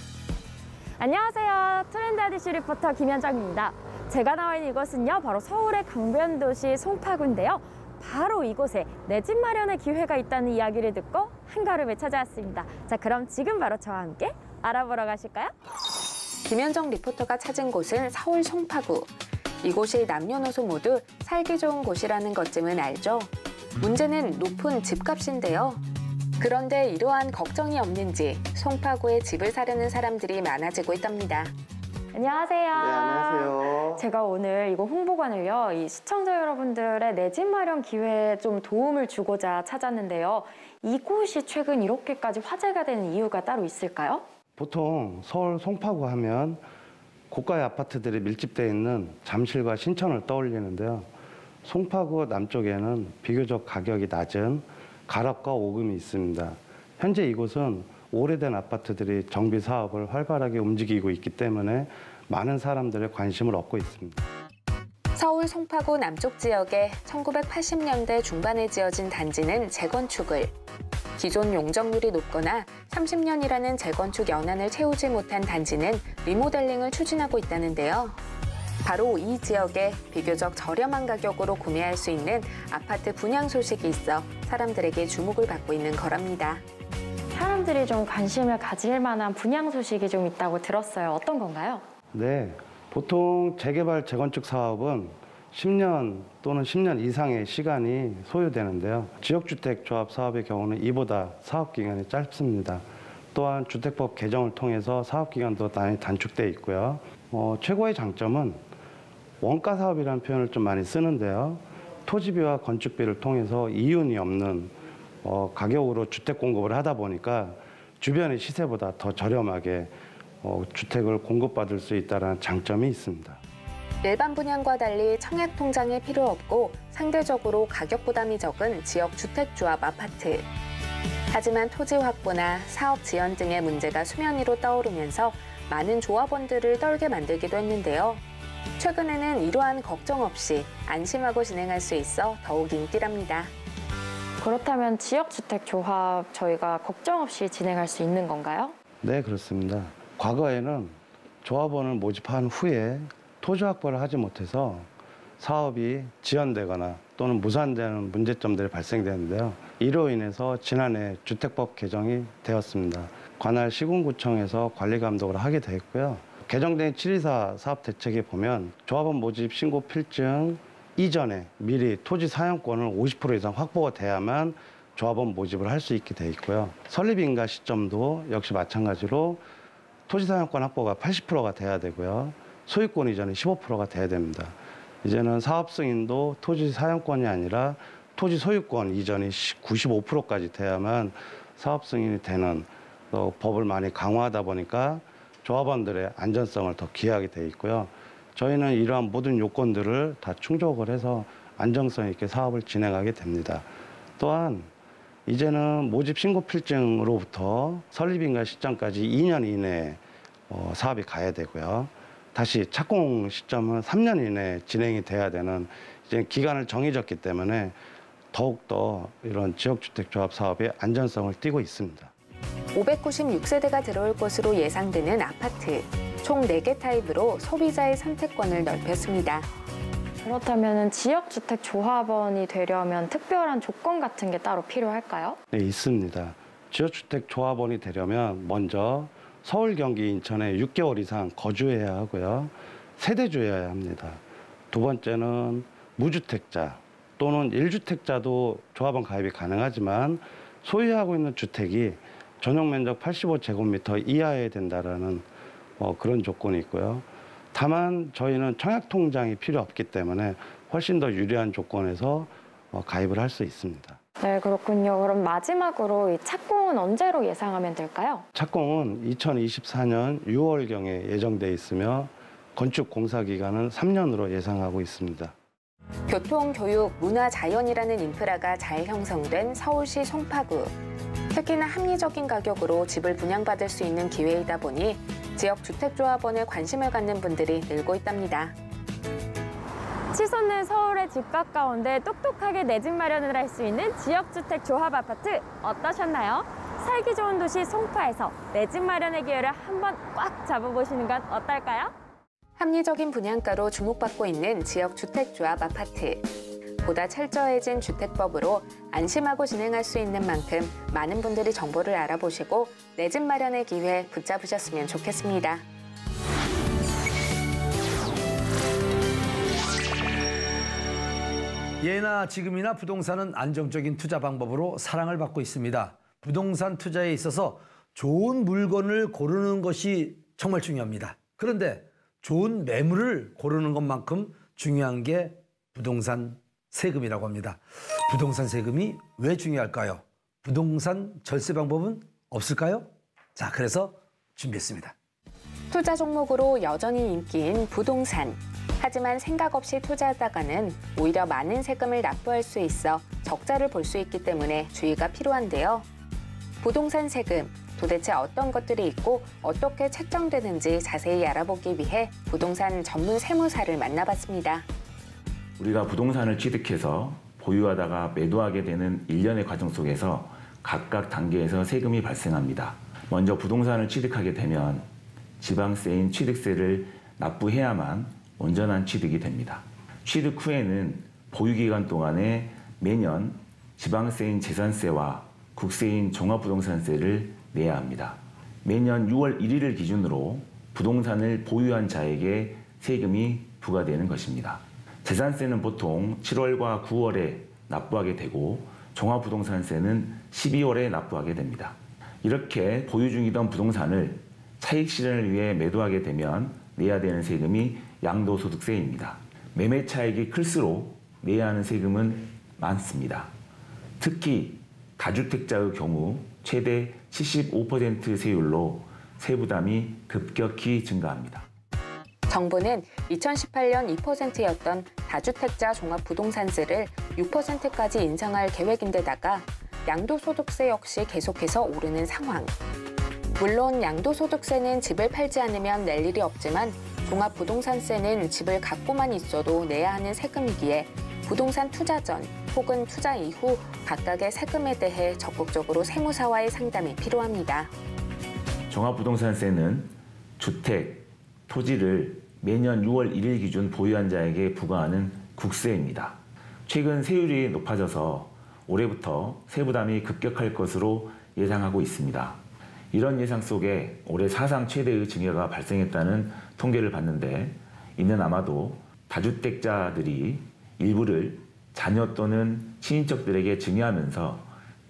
안녕하세요. 트렌드 아디슈 리포터 김현정입니다. 제가 나와 있는 이곳은요, 바로 서울의 강변도시 송파구인데요. 바로 이곳에 내 집 마련의 기회가 있다는 이야기를 듣고 한가름에 찾아왔습니다. 자, 그럼 지금 바로 저와 함께 알아보러 가실까요? 김현정 리포터가 찾은 곳은 서울 송파구. 이곳이 남녀노소 모두 살기 좋은 곳이라는 것쯤은 알죠? 문제는 높은 집값인데요. 그런데 이러한 걱정이 없는지 송파구에 집을 사려는 사람들이 많아지고 있답니다. 안녕하세요. 네, 안녕하세요. 제가 오늘 이거 홍보관을요, 이 시청자 여러분들의 내 집 마련 기회에 좀 도움을 주고자 찾았는데요. 이곳이 최근 이렇게까지 화제가 되는 이유가 따로 있을까요? 보통 서울 송파구 하면 고가의 아파트들이 밀집되어 있는 잠실과 신천을 떠올리는데요. 송파구 남쪽에는 비교적 가격이 낮은 가락과 오금이 있습니다. 현재 이곳은 오래된 아파트들이 정비 사업을 활발하게 움직이고 있기 때문에 많은 사람들의 관심을 얻고 있습니다. 서울 송파구 남쪽 지역에 1980년대 중반에 지어진 단지는 재건축을, 기존 용적률이 높거나 30년이라는 재건축 연한을 채우지 못한 단지는 리모델링을 추진하고 있다는데요. 바로 이 지역에 비교적 저렴한 가격으로 구매할 수 있는 아파트 분양 소식이 있어 사람들에게 주목을 받고 있는 거랍니다. 사람들이 좀 관심을 가질 만한 분양 소식이 좀 있다고 들었어요. 어떤 건가요? 네, 보통 재개발, 재건축 사업은 10년 또는 10년 이상의 시간이 소요되는데요. 지역주택조합 사업의 경우는 이보다 사업기간이 짧습니다. 또한 주택법 개정을 통해서 사업기간도 많이 단축되어 있고요. 최고의 장점은 원가 사업이라는 표현을 좀 많이 쓰는데요. 토지비와 건축비를 통해서 이윤이 없는 가격으로 주택 공급을 하다 보니까 주변의 시세보다 더 저렴하게 주택을 공급받을 수 있다는 장점이 있습니다. 일반 분양과 달리 청약 통장이 필요 없고 상대적으로 가격 부담이 적은 지역 주택조합 아파트. 하지만 토지 확보나 사업 지연 등의 문제가 수면 위로 떠오르면서 많은 조합원들을 떨게 만들기도 했는데요. 최근에는 이러한 걱정 없이 안심하고 진행할 수 있어 더욱 인기랍니다. 그렇다면 지역주택조합 저희가 걱정 없이 진행할 수 있는 건가요? 네, 그렇습니다. 과거에는 조합원을 모집한 후에 토지 확보를 하지 못해서 사업이 지연되거나 또는 무산되는 문제점들이 발생되는데요. 이로 인해서 지난해 주택법 개정이 되었습니다. 관할 시군구청에서 관리 감독을 하게 되었고요. 개정된 724 사업대책에 보면 조합원 모집 신고 필증 이전에 미리 토지 사용권을 50% 이상 확보가 돼야만 조합원 모집을 할 수 있게 돼 있고요. 설립 인가 시점도 역시 마찬가지로 토지 사용권 확보가 80%가 돼야 되고요. 소유권 이전에 15%가 돼야 됩니다. 이제는 사업 승인도 토지 사용권이 아니라 토지 소유권 이전이 95%까지 돼야만 사업 승인이 되는, 또 법을 많이 강화하다 보니까 조합원들의 안전성을 더 기하게 돼 있고요. 저희는 이러한 모든 요건들을 다 충족을 해서 안정성 있게 사업을 진행하게 됩니다. 또한 이제는 모집 신고 필증으로부터 설립인가 시점까지 2년 이내에 사업이 가야 되고요. 다시 착공 시점은 3년 이내에 진행이 돼야 되는 이제 기간을 정해졌기 때문에 더욱더 이런 지역주택조합 사업의 안전성을 띠고 있습니다. 596세대가 들어올 것으로 예상되는 아파트. 총 4개 타입으로 소비자의 선택권을 넓혔습니다. 그렇다면 지역주택조합원이 되려면 특별한 조건 같은 게 따로 필요할까요? 네, 있습니다. 지역주택조합원이 되려면 먼저 서울, 경기, 인천에 6개월 이상 거주해야 하고요. 세대주여야 합니다. 두 번째는 무주택자 또는 1주택자도 조합원 가입이 가능하지만 소유하고 있는 주택이 전용 면적 85제곱미터 이하여야 된다라는 그런 조건이 있고요. 다만 저희는 청약통장이 필요 없기 때문에 훨씬 더 유리한 조건에서 가입을 할 수 있습니다. 네, 그렇군요. 그럼 마지막으로 이 착공은 언제로 예상하면 될까요? 착공은 2024년 6월경에 예정돼 있으며 건축 공사 기간은 3년으로 예상하고 있습니다. 교통, 교육, 문화, 자연이라는 인프라가 잘 형성된 서울시 송파구. 특히나 합리적인 가격으로 집을 분양받을 수 있는 기회이다 보니 지역 주택조합원에 관심을 갖는 분들이 늘고 있답니다. 치솟는 서울의 집 가까운데 똑똑하게 내 집 마련을 할 수 있는 지역주택조합 아파트 어떠셨나요? 살기 좋은 도시 송파에서 내 집 마련의 기회를 한번 꽉 잡아보시는 건 어떨까요? 합리적인 분양가로 주목받고 있는 지역 주택조합 아파트. 보다 철저해진 주택법으로 안심하고 진행할 수 있는 만큼 많은 분들이 정보를 알아보시고 내 집 마련의 기회 붙잡으셨으면 좋겠습니다. 예나 지금이나 부동산은 안정적인 투자 방법으로 사랑을 받고 있습니다. 부동산 투자에 있어서 좋은 물건을 고르는 것이 정말 중요합니다. 그런데 좋은 매물을 고르는 것만큼 중요한 게 부동산 세금이라고 합니다. 부동산 세금이 왜 중요할까요? 부동산 절세 방법은 없을까요? 자, 그래서 준비했습니다. 투자 종목으로 여전히 인기인 부동산. 하지만 생각 없이 투자하다가는 오히려 많은 세금을 납부할 수 있어 적자를 볼 수 있기 때문에 주의가 필요한데요. 부동산 세금, 도대체 어떤 것들이 있고 어떻게 책정되는지 자세히 알아보기 위해 부동산 전문 세무사를 만나봤습니다. 우리가 부동산을 취득해서 보유하다가 매도하게 되는 일련의 과정 속에서 각각 단계에서 세금이 발생합니다. 먼저 부동산을 취득하게 되면 지방세인 취득세를 납부해야만 온전한 취득이 됩니다. 취득 후에는 보유기간 동안에 매년 지방세인 재산세와 국세인 종합부동산세를 내야 합니다. 매년 6월 1일을 기준으로 부동산을 보유한 자에게 세금이 부과되는 것입니다. 재산세는 보통 7월과 9월에 납부하게 되고 종합부동산세는 12월에 납부하게 됩니다. 이렇게 보유 중이던 부동산을 차익 실현을 위해 매도하게 되면 내야 되는 세금이 양도소득세입니다. 매매 차익이 클수록 내야 하는 세금은 많습니다. 특히 다주택자의 경우 최대 75% 세율로 세부담이 급격히 증가합니다. 정부는 2018년 2%였던 다주택자 종합부동산세를 6%까지 인상할 계획인데다가 양도소득세 역시 계속해서 오르는 상황. 물론 양도소득세는 집을 팔지 않으면 낼 일이 없지만 종합부동산세는 집을 갖고만 있어도 내야 하는 세금이기에 부동산 투자 전 혹은 투자 이후 각각의 세금에 대해 적극적으로 세무사와의 상담이 필요합니다. 종합부동산세는 주택, 토지를 매년 6월 1일 기준 보유한 자에게 부과하는 국세입니다. 최근 세율이 높아져서 올해부터 세부담이 급격할 것으로 예상하고 있습니다. 이런 예상 속에 올해 사상 최대의 증여가 발생했다는 통계를 봤는데, 이는 아마도 다주택자들이 일부를 자녀 또는 친인척들에게 증여하면서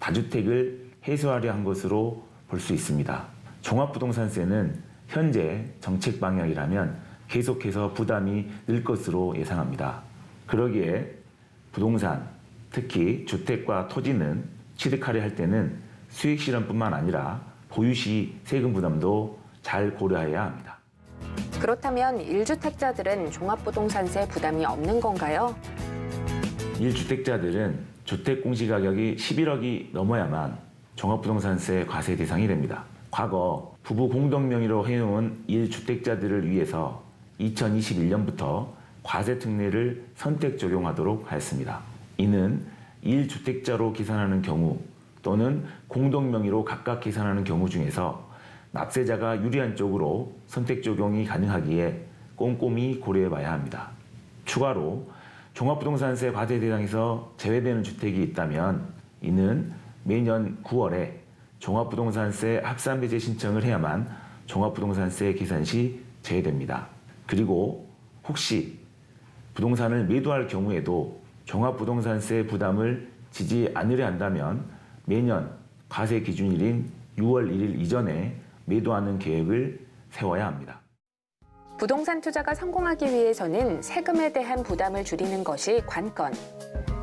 다주택을 해소하려 한 것으로 볼 수 있습니다. 종합부동산세는 현재 정책 방향이라면 계속해서 부담이 늘 것으로 예상합니다. 그러기에 부동산, 특히 주택과 토지는 취득하려 할 때는 수익 실현뿐만 아니라 보유 시 세금 부담도 잘 고려해야 합니다. 그렇다면 1주택자들은 종합부동산세 부담이 없는 건가요? 1주택자들은 주택 공시가격이 11억이 넘어야만 종합부동산세 과세 대상이 됩니다. 과거 부부 공동명의로 해놓은 1주택자들을 위해서 2021년부터 과세 특례를 선택 적용하도록 하였습니다. 이는 1주택자로 계산하는 경우 또는 공동명의로 각각 계산하는 경우 중에서 납세자가 유리한 쪽으로 선택 적용이 가능하기에 꼼꼼히 고려해 봐야 합니다. 추가로 종합부동산세 과세 대상에서 제외되는 주택이 있다면 이는 매년 9월에 종합부동산세 합산배제 신청을 해야만 종합부동산세 계산 시 제외됩니다. 그리고 혹시 부동산을 매도할 경우에도 종합부동산세 부담을 지지 않으려 한다면 매년 과세 기준일인 6월 1일 이전에 매도하는 계획을 세워야 합니다. 부동산 투자가 성공하기 위해서는 세금에 대한 부담을 줄이는 것이 관건.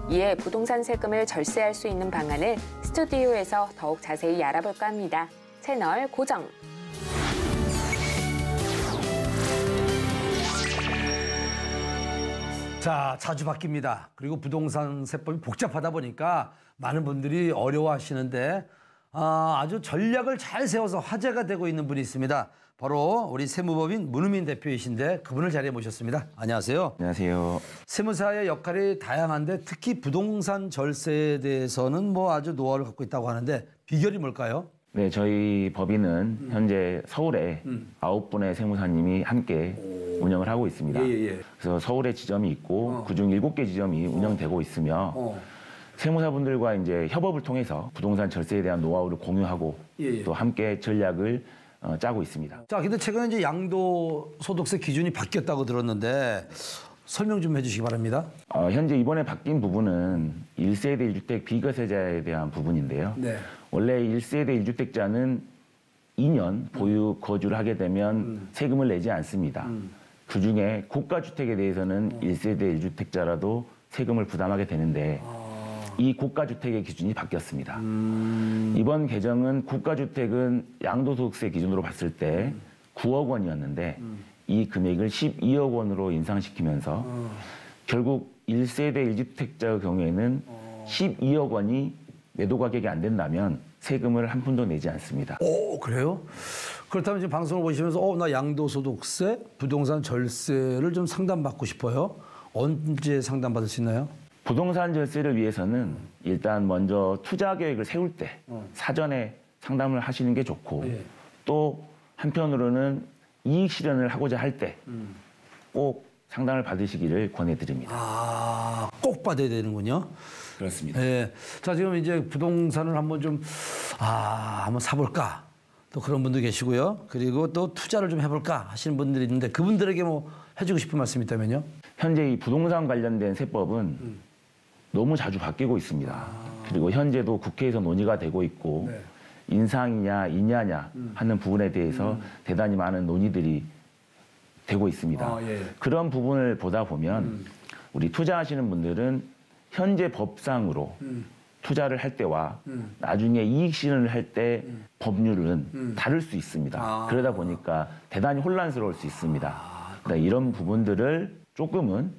이에 부동산 세금을 절세할 수 있는 방안을 스튜디오에서 더욱 자세히 알아볼까 합니다. 채널 고정. 자, 자주 바뀝니다. 그리고 부동산 세법이 복잡하다 보니까 많은 분들이 어려워하시는데 아주 전략을 잘 세워서 화제가 되고 있는 분이 있습니다. 바로 우리 세무법인 문우민 대표이신데 그분을 자리에 모셨습니다. 안녕하세요. 안녕하세요. 세무사의 역할이 다양한데 특히 부동산 절세에 대해서는 뭐 아주 노하우를 갖고 있다고 하는데 비결이 뭘까요? 네, 저희 법인은 현재 서울에 9분의 세무사님이 함께 운영을 하고 있습니다. 그래서 서울에 지점이 있고 그중 7개 지점이 운영되고 있으며 세무사분들과 이제 협업을 통해서 부동산 절세에 대한 노하우를 공유하고 또 함께 전략을 짜고 있습니다. 자, 근데 최근에 이제 양도소득세 기준이 바뀌었다고 들었는데 설명 좀 해주시기 바랍니다. 현재 이번에 바뀐 부분은 1세대 1주택 비과세자에 대한 부분인데요. 네. 원래 1세대 1주택자는 2년 보유 거주를 하게 되면 세금을 내지 않습니다. 그중에 고가주택에 대해서는 1세대 1주택자라도 세금을 부담하게 되는데 이 고가주택의 기준이 바뀌었습니다. 이번 개정은 고가주택은 양도소득세 기준으로 봤을 때 9억 원이었는데 이 금액을 12억 원으로 인상시키면서 결국 1세대 1주택자의 경우에는 12억 원이 매도 가격이 안 된다면 세금을 한 푼도 내지 않습니다. 오, 그래요? 그렇다면 지금 방송을 보시면서 나 양도소득세, 부동산 절세를 좀 상담받고 싶어요. 언제 상담받을 수 있나요? 부동산 절세를 위해서는 일단 먼저 투자 계획을 세울 때 사전에 상담을 하시는 게 좋고 또 한편으로는 이익 실현을 하고자 할 때 꼭 상담을 받으시기를 권해드립니다. 꼭 받아야 되는군요. 그렇습니다. 네. 자, 지금 이제 부동산을 한번 좀 한번 사볼까? 또 그런 분도 계시고요. 그리고 또 투자를 좀 해볼까 하시는 분들이 있는데 그분들에게 뭐 해주고 싶은 말씀이 있다면요? 현재 이 부동산 관련된 세법은 너무 자주 바뀌고 있습니다. 그리고 현재도 국회에서 논의가 되고 있고 인상이냐 인하냐 하는 부분에 대해서 대단히 많은 논의들이 되고 있습니다. 그런 부분을 보다 보면 우리 투자하시는 분들은 현재 법상으로 투자를 할 때와 나중에 이익 실현을 할 때 법률은 다를 수 있습니다. 그러다 보니까 대단히 혼란스러울 수 있습니다. 그러니까 이런 부분들을 조금은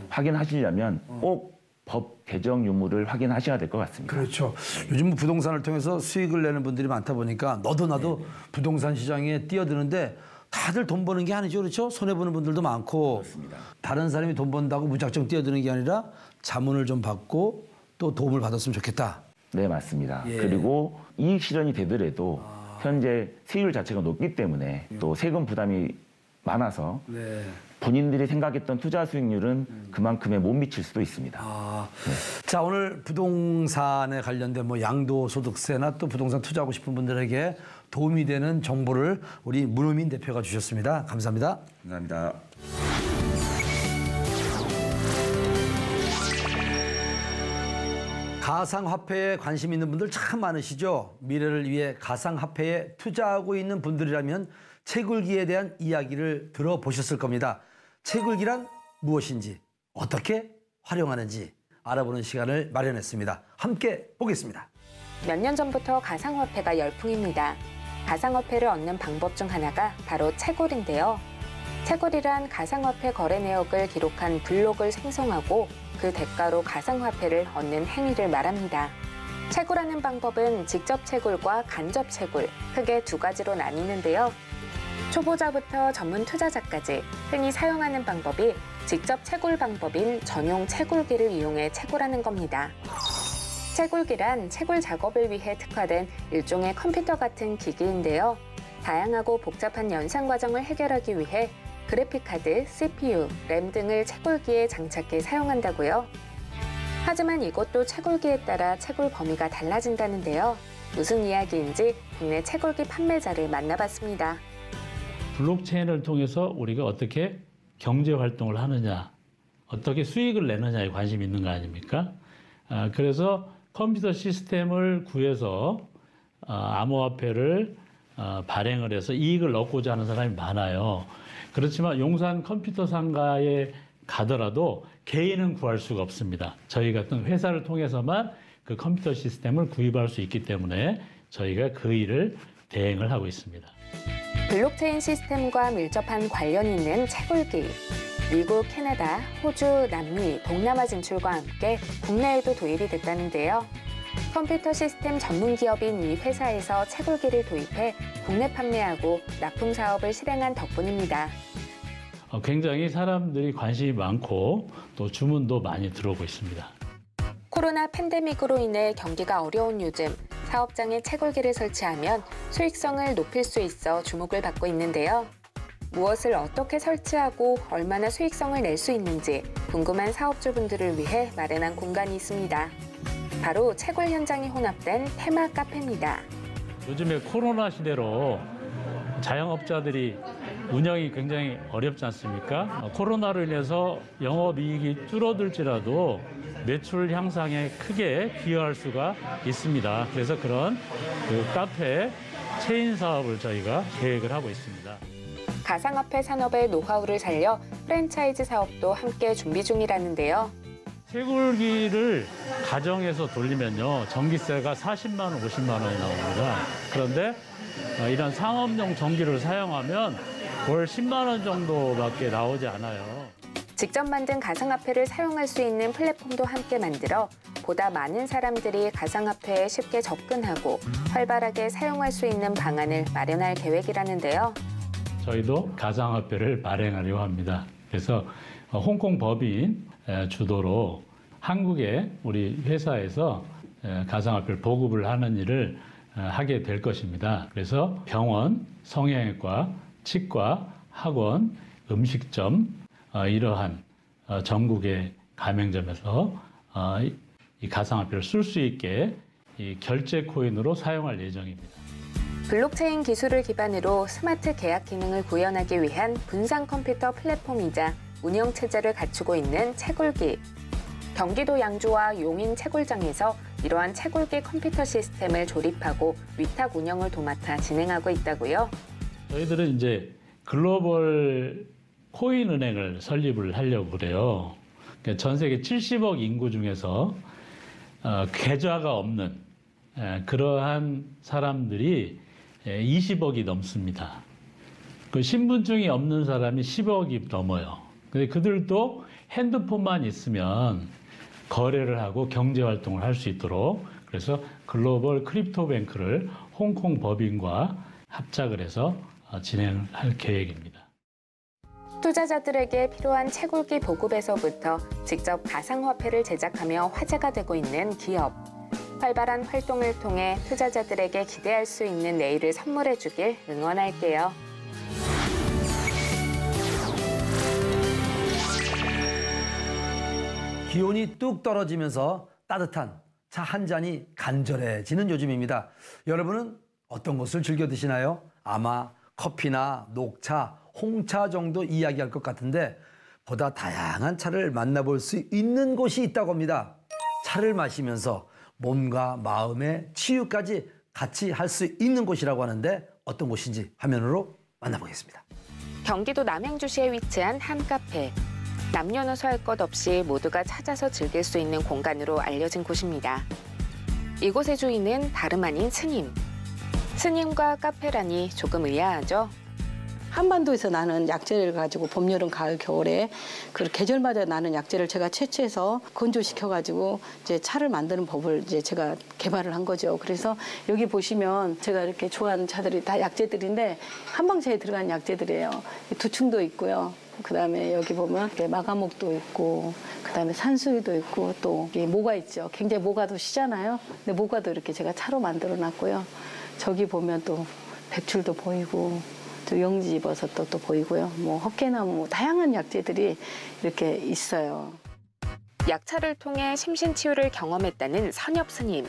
확인하시려면 꼭 법 개정 유무를 확인하셔야 될 것 같습니다. 그렇죠. 요즘 부동산을 통해서 수익을 내는 분들이 많다 보니까 너도 나도 부동산 시장에 뛰어드는데 다들 돈 버는 게 아니죠. 그렇죠? 손해보는 분들도 많고. 그렇습니다. 다른 사람이 돈 번다고 무작정 뛰어드는 게 아니라 자문을 좀 받고 또 도움을 받았으면 좋겠다. 네, 맞습니다. 예. 그리고 이익 실현이 되더라도 현재 세율 자체가 높기 때문에 또 세금 부담이 많아서 네. 본인들이 생각했던 투자 수익률은 그만큼에 못 미칠 수도 있습니다. 자, 오늘 부동산에 관련된 뭐 양도소득세나 또 부동산 투자하고 싶은 분들에게 도움이 되는 정보를 우리 문우민 대표가 주셨습니다. 감사합니다. 감사합니다. 가상화폐에 관심 있는 분들 참 많으시죠? 미래를 위해 가상화폐에 투자하고 있는 분들이라면 채굴기에 대한 이야기를 들어보셨을 겁니다. 채굴기란 무엇인지, 어떻게 활용하는지 알아보는 시간을 마련했습니다. 함께 보겠습니다. 몇 년 전부터 가상화폐가 열풍입니다. 가상화폐를 얻는 방법 중 하나가 바로 채굴인데요. 채굴이란 가상화폐 거래 내역을 기록한 블록을 생성하고 그 대가로 가상화폐를 얻는 행위를 말합니다. 채굴하는 방법은 직접 채굴과 간접 채굴, 크게 두 가지로 나뉘는데요. 초보자부터 전문 투자자까지 흔히 사용하는 방법이 직접 채굴 방법인 전용 채굴기를 이용해 채굴하는 겁니다. 채굴기란 채굴 작업을 위해 특화된 일종의 컴퓨터 같은 기기인데요. 다양하고 복잡한 연산 과정을 해결하기 위해 그래픽카드, CPU, 램 등을 채굴기에 장착해 사용한다고요. 하지만 이것도 채굴기에 따라 채굴 범위가 달라진다는데요. 무슨 이야기인지 국내 채굴기 판매자를 만나봤습니다. 블록체인을 통해서 우리가 어떻게 경제 활동을 하느냐, 어떻게 수익을 내느냐에 관심이 있는 거 아닙니까? 그래서 컴퓨터 시스템을 구해서 암호화폐를 발행을 해서 이익을 얻고자 하는 사람이 많아요. 그렇지만 용산 컴퓨터 상가에 가더라도 개인은 구할 수가 없습니다. 저희 같은 회사를 통해서만 그 컴퓨터 시스템을 구입할 수 있기 때문에 저희가 그 일을 대행을 하고 있습니다. 블록체인 시스템과 밀접한 관련이 있는 채굴기. 미국, 캐나다, 호주, 남미, 동남아 진출과 함께 국내에도 도입이 됐다는데요. 컴퓨터 시스템 전문 기업인 이 회사에서 채굴기를 도입해 국내 판매하고 납품 사업을 실행한 덕분입니다. 굉장히 사람들이 관심이 많고 또 주문도 많이 들어오고 있습니다. 코로나 팬데믹으로 인해 경기가 어려운 요즘 사업장에 채굴기를 설치하면 수익성을 높일 수 있어 주목을 받고 있는데요. 무엇을 어떻게 설치하고 얼마나 수익성을 낼 수 있는지 궁금한 사업주분들을 위해 마련한 공간이 있습니다. 바로 채굴 현장이 혼합된 테마 카페입니다. 요즘에 코로나 시대로 자영업자들이 운영이 굉장히 어렵지 않습니까? 코로나로 인해서 영업이익이 줄어들지라도 매출 향상에 크게 기여할 수가 있습니다. 그래서 그런 카페 체인 사업을 저희가 계획을 하고 있습니다. 가상화폐 산업의 노하우를 살려 프랜차이즈 사업도 함께 준비 중이라는데요. 채굴기를 가정에서 돌리면요, 전기세가 40만 원, 50만 원이 나옵니다. 그런데 이런 상업용 전기를 사용하면 월 10만 원 정도밖에 나오지 않아요. 직접 만든 가상화폐를 사용할 수 있는 플랫폼도 함께 만들어 보다 많은 사람들이 가상화폐에 쉽게 접근하고 활발하게 사용할 수 있는 방안을 마련할 계획이라는데요. 저희도 가상화폐를 발행하려고 합니다. 그래서 홍콩 법인 주도로 한국의 우리 회사에서 가상화폐를 보급을 하는 일을 하게 될 것입니다. 그래서 병원, 성형외과, 치과, 학원, 음식점 이러한 전국의 가맹점에서 이 가상화폐를 쓸 수 있게 이 결제 코인으로 사용할 예정입니다. 블록체인 기술을 기반으로 스마트 계약 기능을 구현하기 위한 분산 컴퓨터 플랫폼이자 운영 체제를 갖추고 있는 채굴기. 경기도 양주와 용인 채굴장에서 이러한 채굴기 컴퓨터 시스템을 조립하고 위탁 운영을 도맡아 진행하고 있다고요. 저희들은 이제 글로벌 코인 은행을 설립을 하려고 그래요. 전 세계 70억 인구 중에서 계좌가 없는 그러한 사람들이 20억이 넘습니다. 그 신분증이 없는 사람이 10억이 넘어요. 근데 그들도 핸드폰만 있으면 거래를 하고 경제 활동을 할 수 있도록 그래서 글로벌 크립토 뱅크를 홍콩 법인과 합작을 해서 진행할 계획입니다. 투자자들에게 필요한 채굴기 보급에서부터 직접 가상화폐를 제작하며 화제가 되고 있는 기업. 활발한 활동을 통해 투자자들에게 기대할 수 있는 내일을 선물해 주길 응원할게요. 기온이 뚝 떨어지면서 따뜻한 차 한 잔이 간절해지는 요즘입니다. 여러분은 어떤 것을 즐겨 드시나요? 아마 커피나 녹차, 홍차 정도 이야기할 것 같은데 보다 다양한 차를 만나볼 수 있는 곳이 있다고 합니다. 차를 마시면서 몸과 마음의 치유까지 같이 할 수 있는 곳이라고 하는데 어떤 곳인지 화면으로 만나보겠습니다. 경기도 남양주시에 위치한 한 카페. 남녀노소 할 것 없이 모두가 찾아서 즐길 수 있는 공간으로 알려진 곳입니다. 이곳의 주인은 다름 아닌 스님. 스님과 카페라니 조금 의아하죠? 한반도에서 나는 약재를 가지고 봄, 여름, 가을, 겨울에 그 계절마다 나는 약재를 제가 채취해서 건조시켜가지고 이제 차를 만드는 법을 이제 제가 개발을 한 거죠. 그래서 여기 보시면 제가 이렇게 좋아하는 차들이 다 약재들인데 한방차에 들어간 약재들이에요. 두충도 있고요. 그다음에 여기 보면 마가목도 있고 그다음에 산수유도 있고 또 모가 있죠. 굉장히 모가도 시잖아요. 근데 모가도 이렇게 제가 차로 만들어 놨고요. 저기 보면 또 백출도 보이고 또 영지버섯도 또 보이고요. 뭐 헛개나무 다양한 약재들이 이렇게 있어요. 약차를 통해 심신치유를 경험했다는 선엽 스님.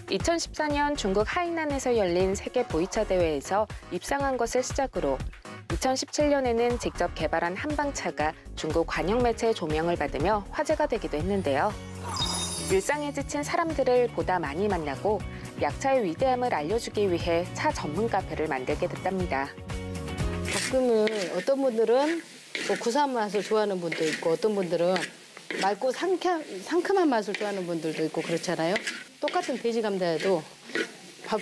2014년 중국 하이난에서 열린 세계 보이차 대회에서 입상한 것을 시작으로 2017년에는 직접 개발한 한방차가 중국 관영 매체의 조명을 받으며 화제가 되기도 했는데요. 일상에 지친 사람들을 보다 많이 만나고 약차의 위대함을 알려주기 위해 차 전문 카페를 만들게 됐답니다. 가끔은 어떤 분들은 뭐 구수한 맛을 좋아하는 분도 있고 어떤 분들은 맑고 상큼한 맛을 좋아하는 분들도 있고 그렇잖아요. 똑같은 돼지 감자에도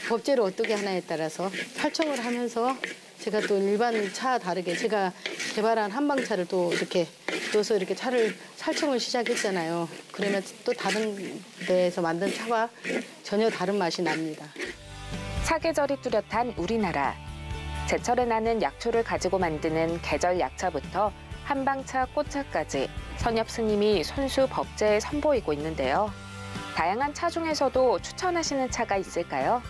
법재를 어떻게 하나에 따라서 설정을 하면서 제가 또 일반 차와 다르게 제가 개발한 한방차를 또 이렇게 넣어서 이렇게 차를 살청을 시작했잖아요. 그러면 또 다른 데에서 만든 차와 전혀 다른 맛이 납니다. 사계절이 뚜렷한 우리나라. 제철에 나는 약초를 가지고 만드는 계절 약차부터 한방차, 꽃차까지 선엽 스님이 손수 법제에 선보이고 있는데요. 다양한 차 중에서도 추천하시는 차가 있을까요?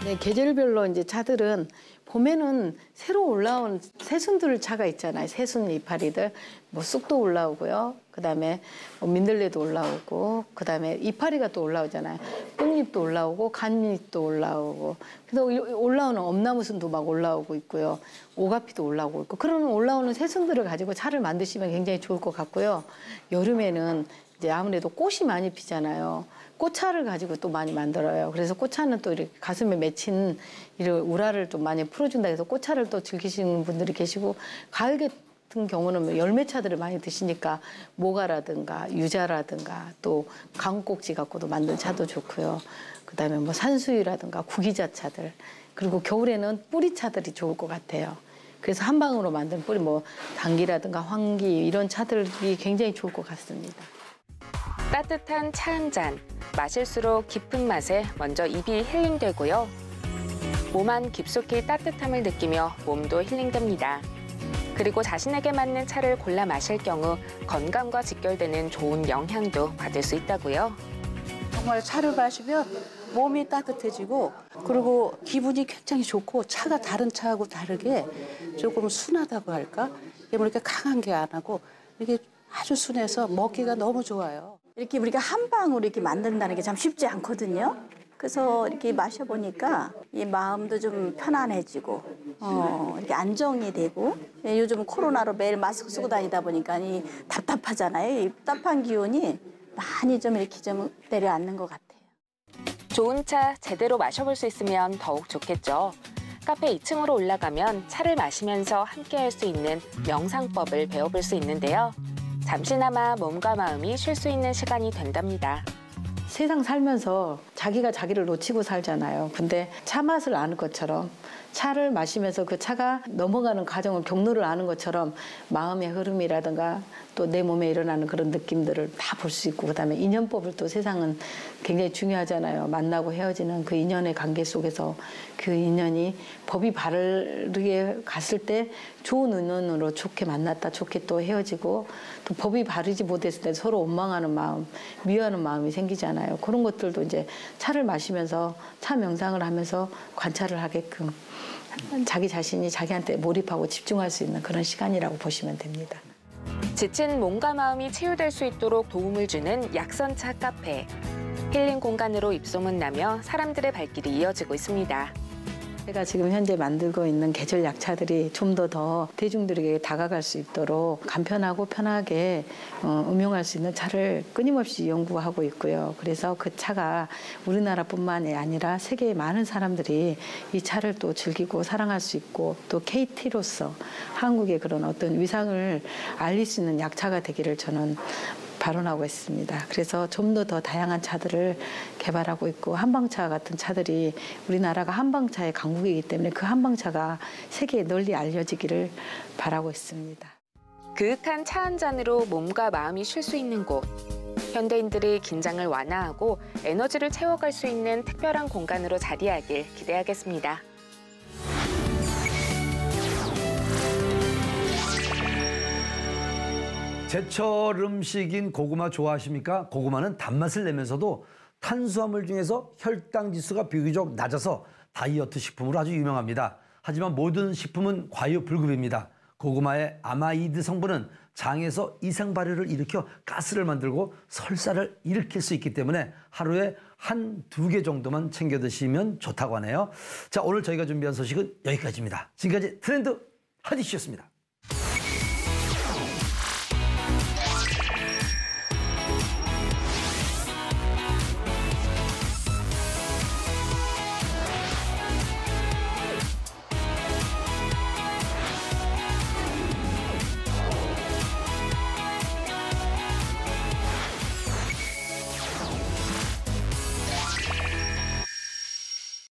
네, 계절별로 이제 차들은 봄에는 새로 올라온 새순들 차가 있잖아요. 새순 이파리들. 뭐 쑥도 올라오고요. 그다음에 민들레도 올라오고 그다음에 이파리가 또 올라오잖아요. 뽕잎도 올라오고 간잎도 올라오고 그래서 올라오는 엄나무순도 막 올라오고 있고요. 오가피도 올라오고 있고 그러면 올라오는 새순들을 가지고 차를 만드시면 굉장히 좋을 것 같고요. 여름에는 이제 아무래도 꽃이 많이 피잖아요. 꽃차를 가지고 또 많이 만들어요. 그래서 꽃차는 또 이렇게 가슴에 맺힌 이런 우라를 좀 많이 풀어준다 해서 꽃차를 또 즐기시는 분들이 계시고 가을 같은 경우는 열매차들을 많이 드시니까 모가라든가 유자라든가 또 강꼭지 갖고도 만든 차도 좋고요. 그다음에 뭐 산수유라든가 구기자차들 그리고 겨울에는 뿌리차들이 좋을 것 같아요. 그래서 한 방으로 만든 뿌리 뭐 당기라든가 황기 이런 차들이 굉장히 좋을 것 같습니다. 따뜻한 차 한 잔, 마실수록 깊은 맛에 먼저 입이 힐링되고요. 몸 안 깊숙이 따뜻함을 느끼며 몸도 힐링됩니다. 그리고 자신에게 맞는 차를 골라 마실 경우 건강과 직결되는 좋은 영향도 받을 수 있다고요. 정말 차를 마시면 몸이 따뜻해지고 그리고 기분이 굉장히 좋고 차가 다른 차하고 다르게 조금 순하다고 할까? 이렇게 강한 게 안 하고 이게 아주 순해서 먹기가 너무 좋아요. 이렇게 우리가 한 방으로 이렇게 만든다는 게 참 쉽지 않거든요. 그래서 이렇게 마셔보니까 이 마음도 좀 편안해지고 이렇게 안정이 되고 요즘 코로나로 매일 마스크 쓰고 다니다 보니까 이 답답하잖아요. 이 답답한 기운이 많이 좀 이렇게 좀 내려앉는 것 같아요. 좋은 차 제대로 마셔볼 수 있으면 더욱 좋겠죠. 카페 2층으로 올라가면 차를 마시면서 함께할 수 있는 명상법을 배워볼 수 있는데요. 잠시나마 몸과 마음이 쉴 수 있는 시간이 된답니다. 세상 살면서 자기가 자기를 놓치고 살잖아요. 근데 차 맛을 아는 것처럼 차를 마시면서 그 차가 넘어가는 과정을 경로를 아는 것처럼 마음의 흐름이라든가 또 내 몸에 일어나는 그런 느낌들을 다 볼 수 있고 그다음에 인연법을 또 세상은 굉장히 중요하잖아요. 만나고 헤어지는 그 인연의 관계 속에서 그 인연이 법이 바르게 갔을 때 좋은 인연으로 좋게 만났다 좋게 또 헤어지고 또 법이 바르지 못했을 때 서로 원망하는 마음 미워하는 마음이 생기잖아요. 그런 것들도 이제 차를 마시면서 차 명상을 하면서 관찰을 하게끔 자기 자신이 자기한테 몰입하고 집중할 수 있는 그런 시간이라고 보시면 됩니다. 지친 몸과 마음이 치유될 수 있도록 도움을 주는 약선차 카페. 힐링 공간으로 입소문 나며 사람들의 발길이 이어지고 있습니다. 제가 지금 현재 만들고 있는 계절 약차들이 좀 더 대중들에게 다가갈 수 있도록 간편하고 편하게 음용할 수 있는 차를 끊임없이 연구하고 있고요. 그래서 그 차가 우리나라뿐만이 아니라 세계의 많은 사람들이 이 차를 또 즐기고 사랑할 수 있고 또 KT로서 한국의 그런 어떤 위상을 알릴 수 있는 약차가 되기를 저는 발언하고 있습니다. 그래서 좀 더 다양한 차들을 개발하고 있고 한방차 같은 차들이 우리나라가 한방차의 강국이기 때문에 그 한방차가 세계에 널리 알려지기를 바라고 있습니다. 그윽한 차 한 잔으로 몸과 마음이 쉴 수 있는 곳. 현대인들이 긴장을 완화하고 에너지를 채워갈 수 있는 특별한 공간으로 자리하길 기대하겠습니다. 제철 음식인 고구마 좋아하십니까? 고구마는 단맛을 내면서도 탄수화물 중에서 혈당 지수가 비교적 낮아서 다이어트 식품으로 아주 유명합니다. 하지만 모든 식품은 과유불급입니다. 고구마의 아마이드 성분은 장에서 이상 발효를 일으켜 가스를 만들고 설사를 일으킬 수 있기 때문에 하루에 두 개 정도만 챙겨 드시면 좋다고 하네요. 자, 오늘 저희가 준비한 소식은 여기까지입니다. 지금까지 트렌드 핫이슈였습니다.